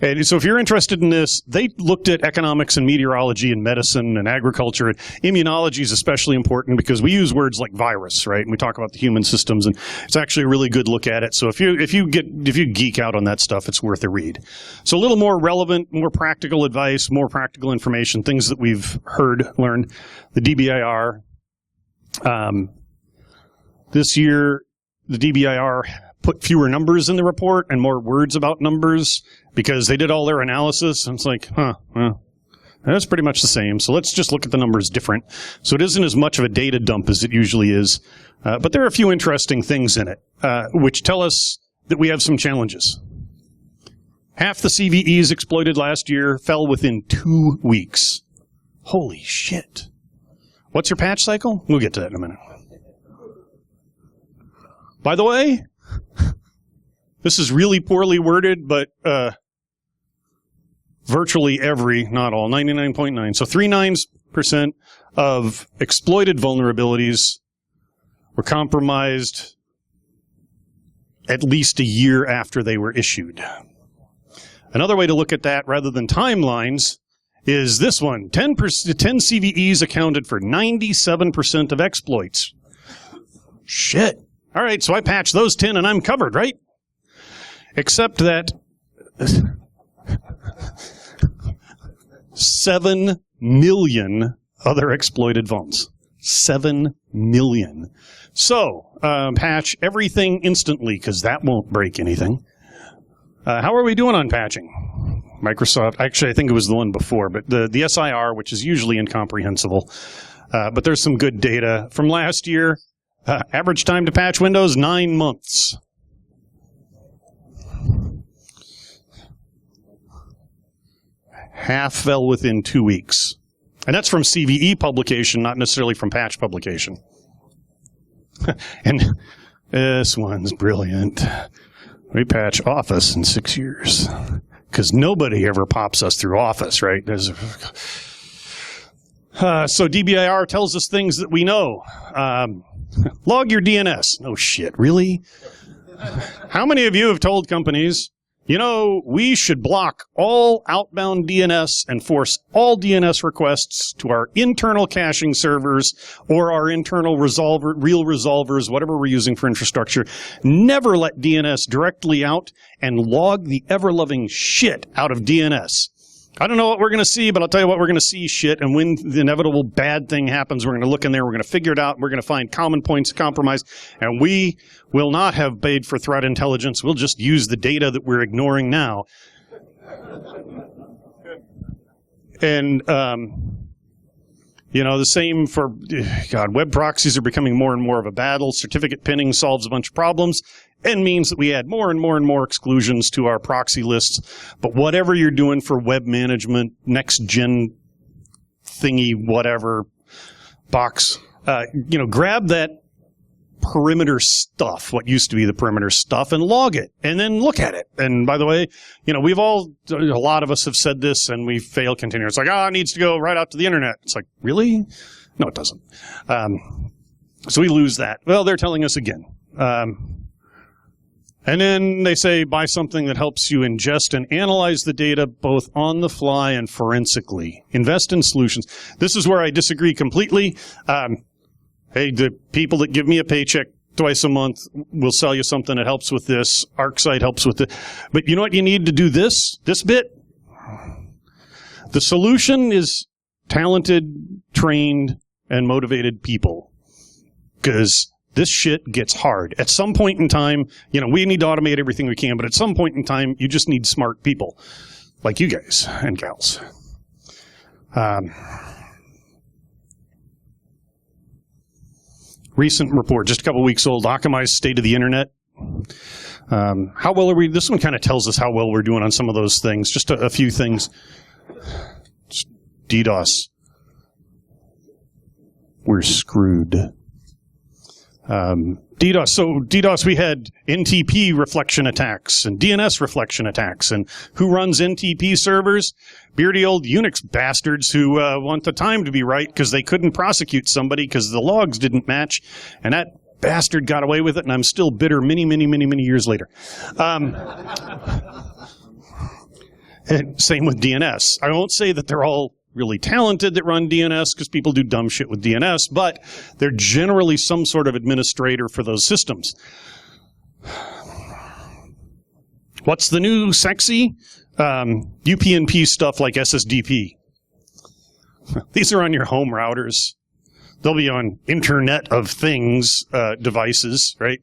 And so if you're interested in this, they looked at economics and meteorology and medicine and agriculture. Immunology is especially important because we use words like virus, right? And we talk about the human systems, and it's actually a really good look at it. So if you geek out on that stuff, it's worth a read. So a little more relevant, more practical advice, more practical information, things that we've learned. The DBIR. This year, the DBIR put fewer numbers in the report and more words about numbers because they did all their analysis. And it's like, well, that's pretty much the same. So let's just look at the numbers different. So it isn't as much of a data dump as it usually is. But there are a few interesting things in it, which tell us that we have some challenges. Half the CVEs exploited last year fell within 2 weeks. Holy shit. What's your patch cycle? We'll get to that in a minute. By the way, this is really poorly worded, but virtually every, not all, 99.9. So 39% of exploited vulnerabilities were compromised at least a year after they were issued. Another way to look at that, rather than timelines, is this one. 10 CVEs accounted for 97% of exploits. Shit. All right, so I patched those 10 and I'm covered, right? Except that 7 million other exploited vulns. 7 million. So, patch everything instantly, because that won't break anything. How are we doing on patching? Microsoft, actually, I think it was the one before, but the SIR, which is usually incomprehensible. But there's some good data. From last year, average time to patch Windows, 9 months. Half fell within 2 weeks. And that's from CVE publication, not necessarily from patch publication. And this one's brilliant. We patch Office in 6 years. Because nobody ever pops us through Office, right? So DBIR tells us things that we know. Log your DNS. No shit, really? How many of you have told companies, you know, we should block all outbound DNS and force all DNS requests to our internal caching servers or our internal real resolvers, whatever we're using for infrastructure. Never let DNS directly out and log the ever-loving shit out of DNS. I don't know what we're going to see, but I'll tell you what, we're going to see shit, and when the inevitable bad thing happens, we're going to look in there, we're going to figure it out, we're going to find common points of compromise, and we will not have paid for threat intelligence. We'll just use the data that we're ignoring now. And, you know, the same for, God, web proxies are becoming more and more of a battle. Certificate pinning solves a bunch of problems and means that we add more and more and more exclusions to our proxy lists. But whatever you're doing for web management, next gen thingy, whatever box, you know, grab that perimeter stuff, what used to be the perimeter stuff, and log it, and then look at it. And by the way, a lot of us have said this, and we fail continually. It's like, it needs to go right out to the internet. It's like, really? No, it doesn't. So we lose that. Well, they're telling us again. And then they say, buy something that helps you ingest and analyze the data both on the fly and forensically. Invest in solutions. This is where I disagree completely. Hey, the people that give me a paycheck twice a month will sell you something that helps with this. ArcSight helps with it. But you know what you need to do this bit? The solution is talented, trained, and motivated people. Because this shit gets hard. At some point in time, we need to automate everything we can, but at some point in time, you just need smart people like you guys and gals. Recent report, just a couple weeks old, Akamai's State of the Internet. How well are we? This one kind of tells us how well we're doing on some of those things. Just a few things. Just DDoS. We're screwed. DDoS. So DDoS, we had NTP reflection attacks and DNS reflection attacks. And who runs NTP servers? Beardy old Unix bastards who want the time to be right because they couldn't prosecute somebody because the logs didn't match. And that bastard got away with it, and I'm still bitter many, many, many, many years later. And same with DNS. I won't say that they're all really talented that run DNS because people do dumb shit with DNS, but they're generally some sort of administrator for those systems. What's the new sexy? UPnP stuff like SSDP. These are on your home routers. They'll be on Internet of Things devices, right?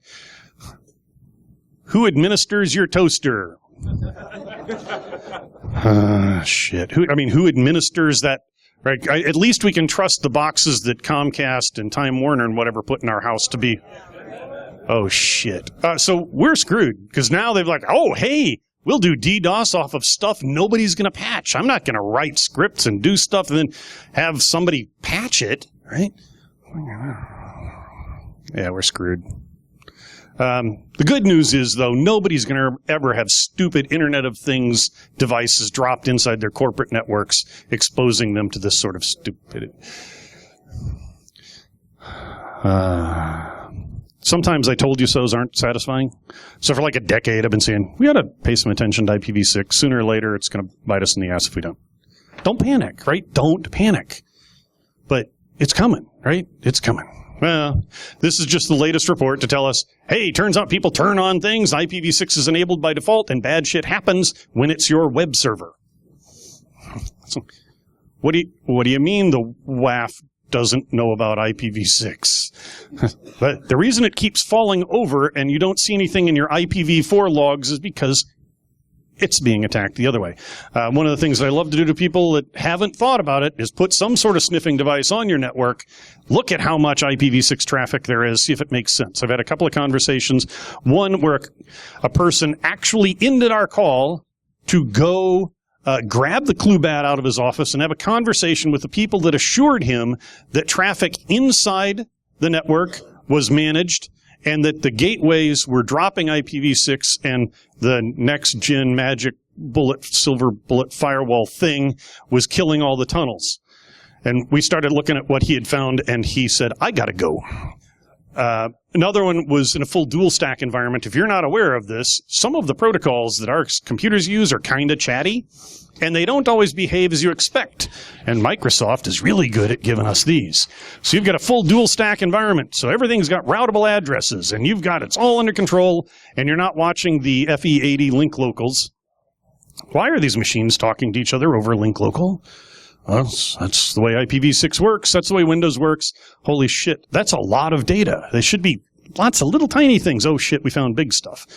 Who administers your toaster? Shit. Who administers that? Right. At least we can trust the boxes that Comcast and Time Warner and whatever put in our house to be. Oh, shit. So we're screwed because now they've like, oh, hey, we'll do DDoS off of stuff nobody's going to patch. I'm not going to write scripts and do stuff and then have somebody patch it, right? Yeah, we're screwed. The good news is, though, nobody's going to ever have stupid Internet of Things devices dropped inside their corporate networks, exposing them to this sort of stupidity. Sometimes I told you so's aren't satisfying. So for like a decade, I've been saying, we ought to pay some attention to IPv6. Sooner or later, it's going to bite us in the ass if we don't. Don't panic, right? Don't panic. But it's coming, right? It's coming. Well, this is just the latest report to tell us, hey, turns out people turn on things, IPv6 is enabled by default, and bad shit happens when it's your web server. So, what do you mean the WAF doesn't know about IPv6? But the reason it keeps falling over and you don't see anything in your IPv4 logs is because it's being attacked the other way. One of the things I love to do to people that haven't thought about it is put some sort of sniffing device on your network, look at how much IPv6 traffic there is, see if it makes sense. I've had a couple of conversations, one where a person actually ended our call to go grab the Cluebat out of his office and have a conversation with the people that assured him that traffic inside the network was managed and that the gateways were dropping IPv6 and the next-gen magic bullet, silver bullet firewall thing was killing all the tunnels. And we started looking at what he had found, and he said, I gotta go. Another one was in a full dual stack environment. If you're not aware of this, some of the protocols that our computers use are kind of chatty, and they don't always behave as you expect. And Microsoft is really good at giving us these. So you've got a full dual stack environment, so everything's got routable addresses, and it's all under control, and you're not watching the FE80 link locals. Why are these machines talking to each other over link local? Well, that's the way IPv6 works. That's the way Windows works. Holy shit, that's a lot of data. There should be lots of little tiny things. Oh shit, we found big stuff.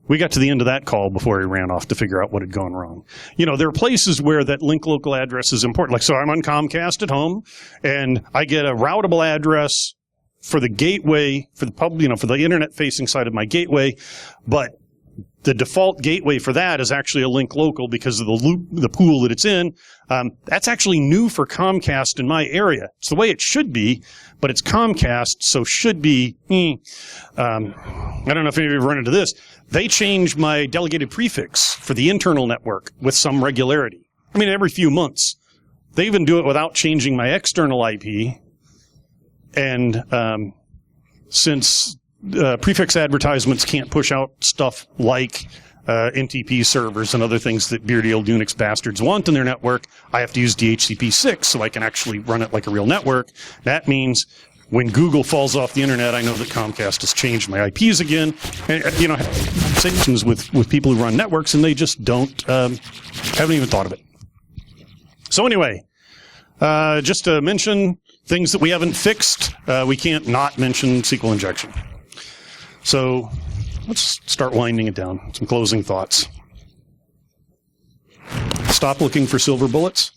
We got to the end of that call before he ran off to figure out what had gone wrong. There are places where that link local address is important. Like, so I'm on Comcast at home, and I get a routable address for the gateway, for the for the internet-facing side of my gateway, but The default gateway for that is actually a link local because of the pool that it's in. That's actually new for Comcast in my area. It's the way it should be, but it's Comcast, so should be. I don't know if any of you have run into this. They change my delegated prefix for the internal network with some regularity. I mean, every few months. They even do it without changing my external IP. And since prefix advertisements can't push out stuff like NTP servers and other things that beardy old Unix bastards want in their network, I have to use DHCP6 so I can actually run it like a real network. That means when Google falls off the internet, I know that Comcast has changed my IPs again. And, conversations with people who run networks, and they just haven't even thought of it. So anyway, just to mention things that we haven't fixed, we can't not mention SQL injection. So let's start winding it down. Some closing thoughts. Stop looking for silver bullets.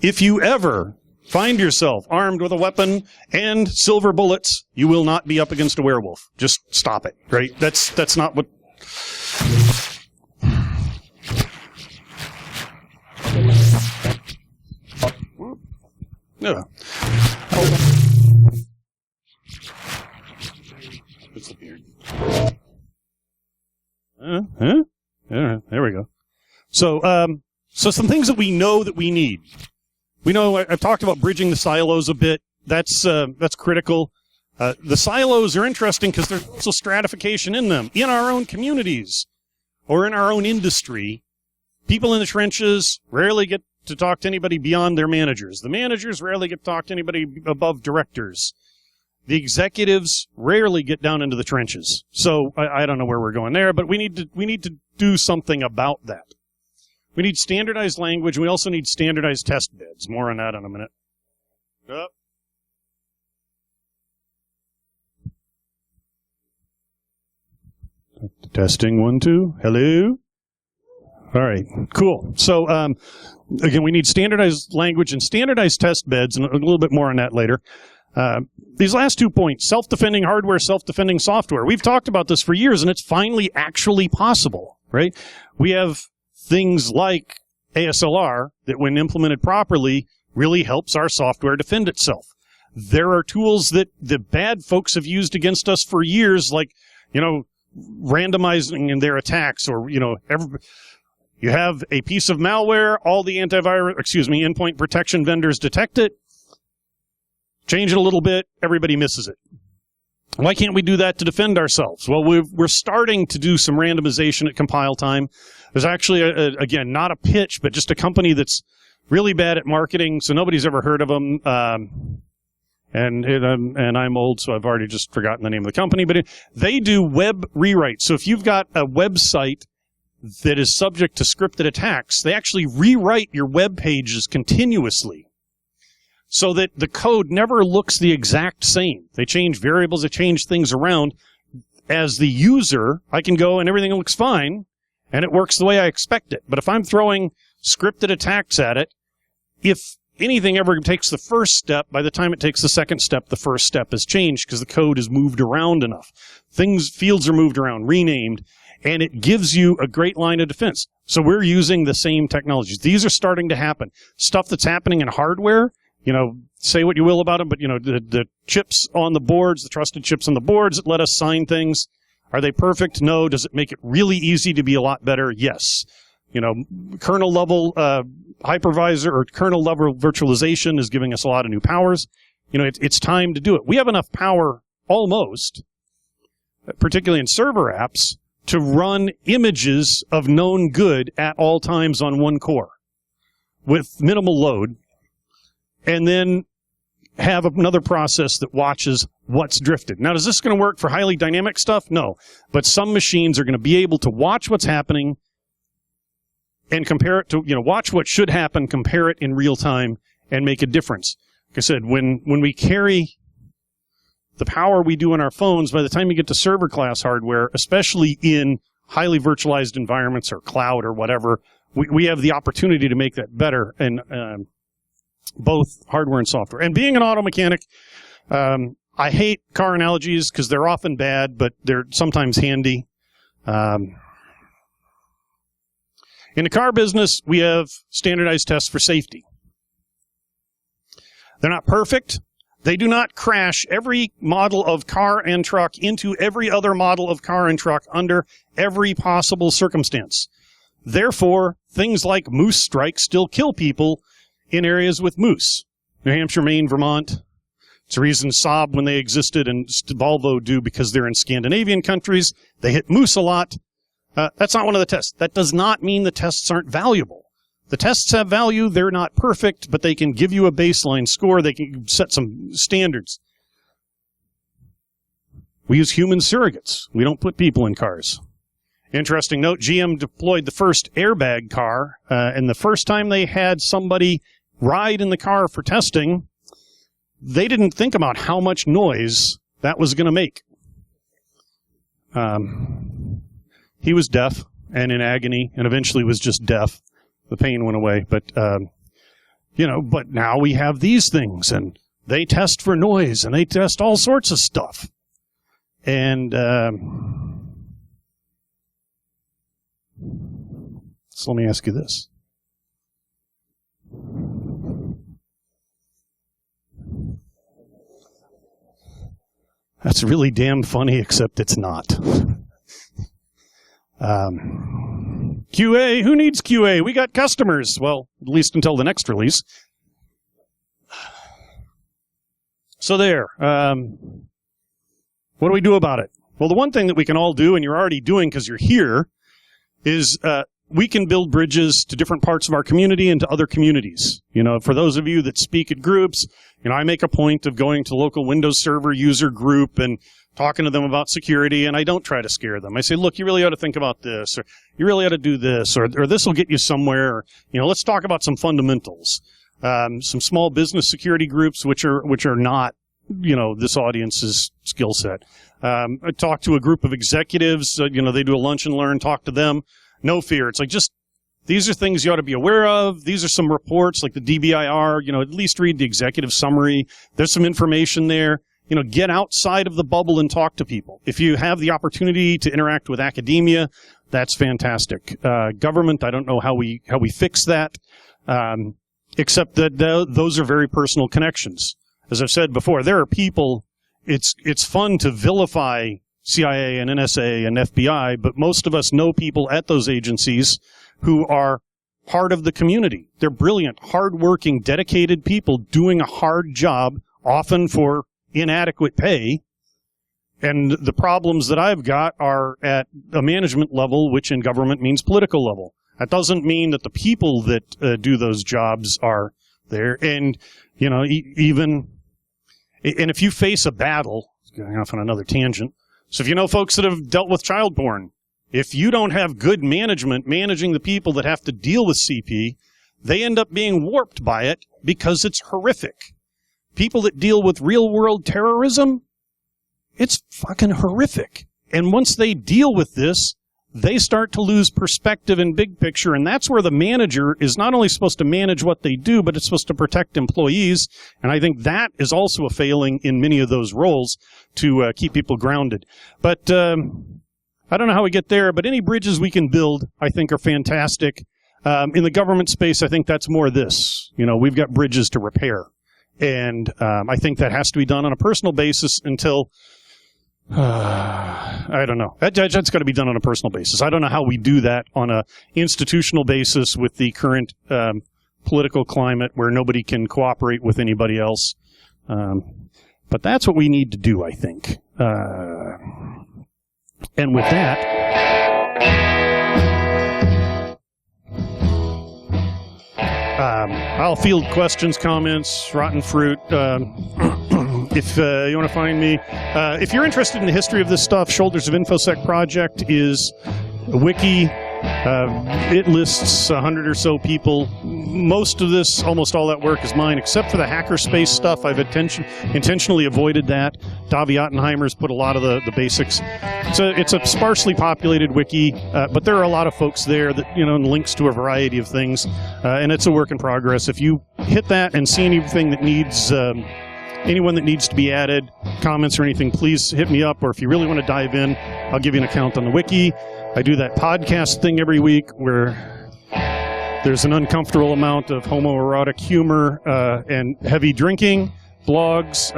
If you ever find yourself armed with a weapon and silver bullets, you will not be up against a werewolf. Just stop it, right? That's not what... Yeah. There we go. So some things that we know that we need. We know I've talked about bridging the silos a bit. That's critical. The silos are interesting because there's also stratification in them. In our own communities or in our own industry, people in the trenches rarely get to talk to anybody beyond their managers. The managers rarely get to talk to anybody above directors. The executives rarely get down into the trenches. So I don't know where we're going there, but we need to do something about that. We need standardized language. We also need standardized test beds. More on that in a minute. Yep. Testing 1, 2. Hello. All right. Cool. So again, we need standardized language and standardized test beds, and a little bit more on that later. These last 2 points, self-defending hardware, self-defending software. We've talked about this for years, and it's finally actually possible, right? We have things like ASLR that, when implemented properly, really helps our software defend itself. There are tools that the bad folks have used against us for years, like, randomizing in their attacks, or, you have a piece of malware, all the endpoint protection vendors detect it, change it a little bit, everybody misses it. Why can't we do that to defend ourselves? Well, we're starting to do some randomization at compile time. There's actually, again, not a pitch, but just a company that's really bad at marketing, so nobody's ever heard of them. And I'm old, so I've already just forgotten the name of the company. But they do web rewrites. So if you've got a website that is subject to scripted attacks, they actually rewrite your web pages continuously, so that the code never looks the exact same. They change variables, they change things around. As the user, I can go and everything looks fine, and it works the way I expect it. But if I'm throwing scripted attacks at it, if anything ever takes the first step, by the time it takes the second step, the first step has changed because the code is moved around enough. Fields are moved around, renamed, and it gives you a great line of defense. So we're using the same technologies. These are starting to happen. Stuff that's happening in hardware, say what you will about them, but, the chips on the boards, the trusted chips on the boards that let us sign things, are they perfect? No. Does it make it really easy to be a lot better? Yes. Kernel level hypervisor or kernel level virtualization is giving us a lot of new powers. It's time to do it. We have enough power almost, particularly in server apps, to run images of known good at all times on one core with minimal load, and then have another process that watches what's drifted. Now, is this going to work for highly dynamic stuff? No. But some machines are going to be able to watch what's happening and compare it to, watch what should happen, compare it in real time, and make a difference. Like I said, when we carry the power we do in our phones, by the time you get to server class hardware, especially in highly virtualized environments or cloud or whatever, we have the opportunity to make that better, and both hardware and software. And being an auto mechanic, I hate car analogies because they're often bad, but they're sometimes handy. In the car business, we have standardized tests for safety. They're not perfect. They do not crash every model of car and truck into every other model of car and truck under every possible circumstance. Therefore, things like moose strikes still kill people in areas with moose. New Hampshire, Maine, Vermont. It's a reason Saab, when they existed, and Volvo do because they're in Scandinavian countries. They hit moose a lot. That's not one of the tests. That does not mean the tests aren't valuable. The tests have value. They're not perfect, but they can give you a baseline score. They can set some standards. We use human surrogates. We don't put people in cars. Interesting note, GM deployed the first airbag car, and the first time they had somebody ride in the car for testing, they didn't think about how much noise that was going to make. He was deaf and in agony, and eventually was just deaf. The pain went away, but but now we have these things, and they test for noise, and they test all sorts of stuff. And so let me ask you this. That's really damn funny, except it's not. QA, who needs QA? We got customers. Well, at least until the next release. So there. What do we do about it? Well, the one thing that we can all do, and you're already doing because you're here, is we can build bridges to different parts of our community and to other communities. For those of you that speak at groups, I make a point of going to local Windows Server user group and talking to them about security, and I don't try to scare them. I say, look, you really ought to think about this, or you really ought to do this, or this will get you somewhere, or, let's talk about some fundamentals. Some small business security groups, which are not, this audience's skill set. I talk to a group of executives, they do a lunch and learn, talk to them. No fear. It's like, these are things you ought to be aware of. These are some reports like the DBIR, at least read the executive summary. There's some information there. Get outside of the bubble and talk to people. If you have the opportunity to interact with academia, that's fantastic. Government, I don't know how we fix that, except that those are very personal connections. As I've said before, there are people, it's fun to vilify CIA and NSA and FBI, but most of us know people at those agencies who are part of the community. They're brilliant, hardworking, dedicated people doing a hard job, often for inadequate pay. And the problems that I've got are at a management level, which in government means political level. That doesn't mean that the people that do those jobs are there. And, and if you face a battle, going off on another tangent, so if you know folks that have dealt with child porn, if you don't have good management managing the people that have to deal with CP, they end up being warped by it because it's horrific. People that deal with real-world terrorism, it's fucking horrific. And once they deal with this, they start to lose perspective and big picture, and that's where the manager is not only supposed to manage what they do, but it's supposed to protect employees. And I think that is also a failing in many of those roles to keep people grounded. But I don't know how we get there, but any bridges we can build, I think, are fantastic. In the government space, I think that's more this. We've got bridges to repair. And I think that has to be done on a personal basis until... I don't know. That's got to be done on a personal basis. I don't know how we do that on a institutional basis with the current political climate where nobody can cooperate with anybody else. But that's what we need to do, I think. And with that... I'll field questions, comments, rotten fruit. If you want to find me, if you're interested in the history of this stuff, Shoulders of InfoSec Project is a wiki. It lists 100 or so people. Most of this, almost all that work is mine, except for the hackerspace stuff. I've intentionally avoided that. Davi Ottenheimer's put a lot of the basics. It's a sparsely populated wiki, but there are a lot of folks there that, and links to a variety of things, and it's a work in progress. If you hit that and see anything that needs anyone that needs to be added, comments or anything, please hit me up. Or if you really want to dive in, I'll give you an account on the wiki. I do that podcast thing every week where there's an uncomfortable amount of homoerotic humor and heavy drinking. Blogs.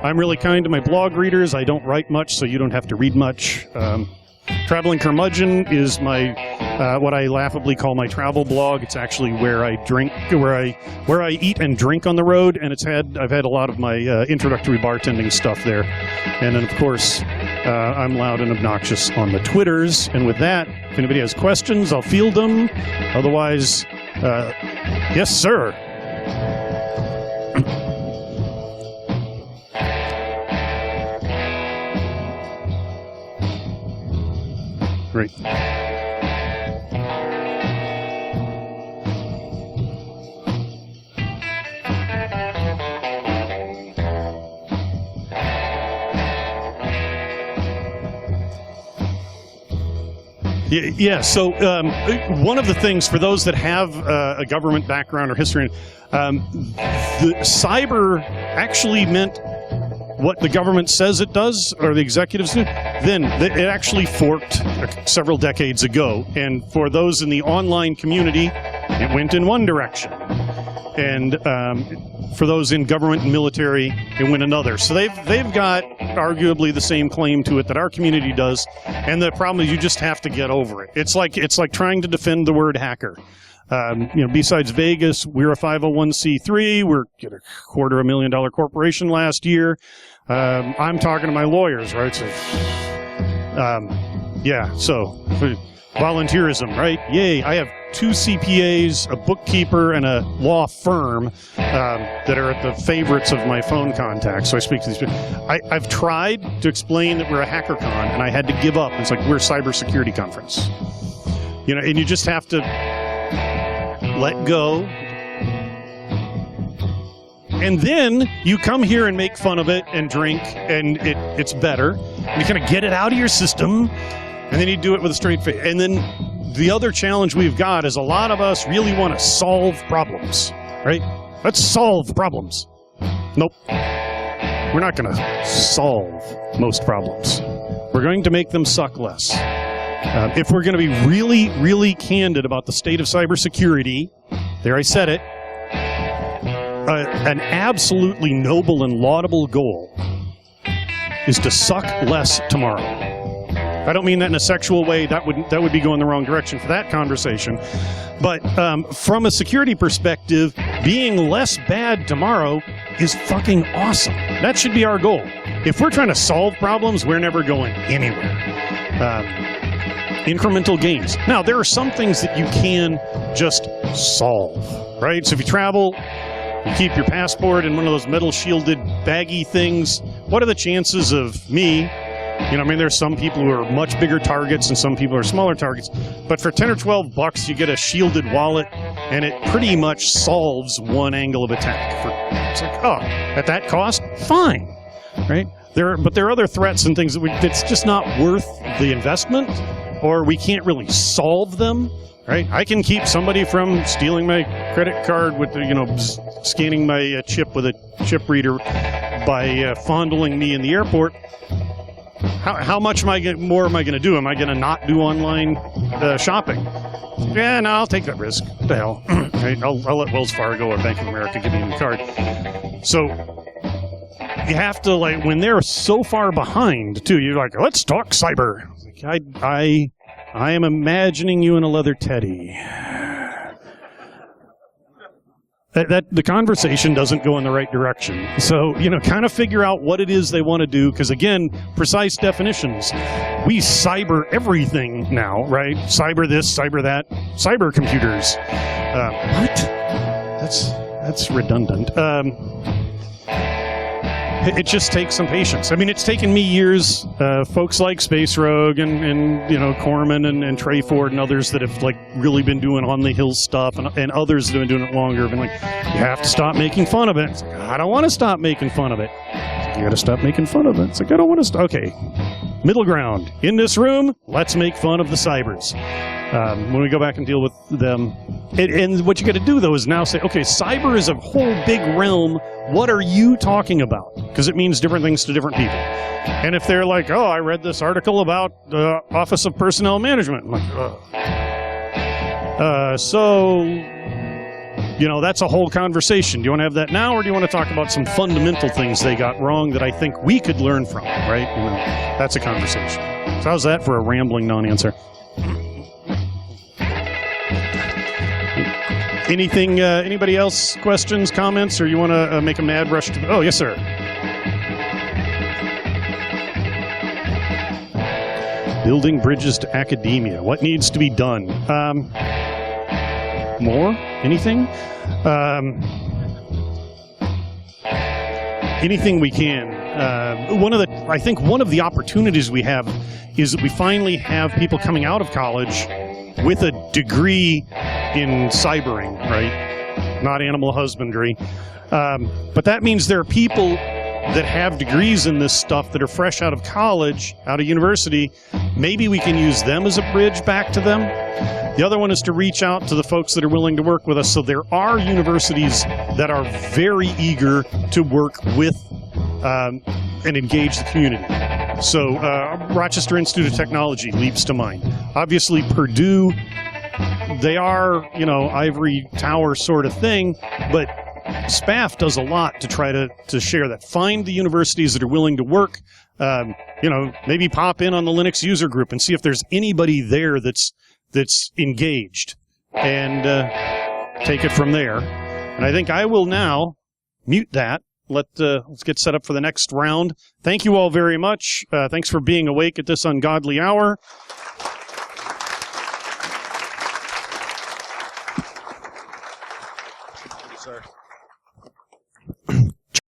I'm really kind to my blog readers. I don't write much, so you don't have to read much. Traveling Curmudgeon is my what I laughably call my travel blog. It's actually where I drink, where I eat and drink on the road, and I've had a lot of my introductory bartending stuff there. And then, of course, I'm loud and obnoxious on the Twitters. And with that, if anybody has questions, I'll field them. Otherwise, yes, sir. Great. Yeah, so one of the things, for those that have a government background or history, the cyber actually meant what the government says it does, or the executives do. Then it actually forked several decades ago. And for those in the online community, it went in one direction. And for those in government and military, it went another. So they've got arguably the same claim to it that our community does. And the problem is you just have to get over it. It's like trying to defend the word hacker. BSides Vegas, we're a 501c3. We're a $250,000 corporation last year. I'm talking to my lawyers, right? So, so volunteerism, right? Yay. I have 2 CPAs, a bookkeeper, and a law firm that are the favorites of my phone contacts. So I speak to these people. I've tried to explain that we're a HackerCon, and I had to give up. It's like we're a cybersecurity conference. And you just have to let go. And then you come here and make fun of it and drink, and it's better. And you kind of get it out of your system, and then you do it with a straight face. And then the other challenge we've got is a lot of us really want to solve problems, right? Let's solve problems. Nope. We're not going to solve most problems. We're going to make them suck less. If we're going to be really, really candid about the state of cybersecurity, there I said it, an absolutely noble and laudable goal is to suck less tomorrow. I don't mean that in a sexual way. That would be going the wrong direction for that conversation. But from a security perspective, being less bad tomorrow is fucking awesome. That should be our goal. If we're trying to solve problems, we're never going anywhere. Incremental gains. Now, there are some things that you can just solve, right? So if you travel, you keep your passport in one of those metal shielded baggy things. What are the chances of me? There's some people who are much bigger targets and some people are smaller targets. But for 10 or 12 bucks, you get a shielded wallet, and it pretty much solves one angle of attack. It's like, at that cost, fine, right? There are other threats and things that's just not worth the investment, or we can't really solve them. Right? I can keep somebody from stealing my credit card with, scanning my chip with a chip reader by fondling me in the airport. How much more am I going to do? Am I going to not do online shopping? Yeah, no, I'll take that risk. What the hell? Right? I'll let Wells Fargo or Bank of America give me a new card. So you have to, when they're so far behind, too, you're like, let's talk cyber. I am imagining you in a leather teddy. That the conversation doesn't go in the right direction. So, kind of figure out what it is they want to do. Because again, precise definitions. We cyber everything now, right? Cyber this, cyber that, cyber computers. What? That's redundant. It just takes some patience. It's taken me years. Folks like Space Rogue and Corman and Trey Ford and others that have really been doing on the hill stuff, and others that have been doing it longer have been like, you have to stop making fun of it. It's like, I don't want to stop making fun of it. It's like, you got to stop making fun of it. It's like, I don't want to stop. Okay, middle ground. In this room, let's make fun of the cybers. when we go back and deal with them. And what you got to do, though, is now say, okay, cyber is a whole big realm. What are you talking about? Because it means different things to different people. And if they're like, oh, I read this article about the Office of Personnel Management. I'm like, so, you know, that's a whole conversation. Do you want to have that now, or do you want to talk about some fundamental things they got wrong that I think we could learn from, right? You know, that's a conversation. So how's that for a rambling non-answer? Anything, anybody else, questions, comments, or you want to make a mad rush to... Oh, yes, sir. Building bridges to academia. What needs to be done? More? Anything? Anything we can. I think one of the opportunities we have is that we finally have people coming out of college with a degree in cybering, right? Not animal husbandry. But that means there are people that have degrees in this stuff that are fresh out of college, out of university. Maybe we can use them as a bridge back to them. The other one is to reach out to the folks that are willing to work with us. So there are universities that are very eager to work with and engage the community. So Rochester Institute of Technology leaps to mind. Obviously, Purdue, they are, you know, ivory tower sort of thing, but SPAF does a lot to try to share that. Find the universities that are willing to work, you know, maybe pop in on the Linux user group and see if there's anybody there that's engaged, and take it from there. And I think I will now mute that. Let's get set up for the next round. Thank you all very much. Thanks for being awake at this ungodly hour. Thank you, sir.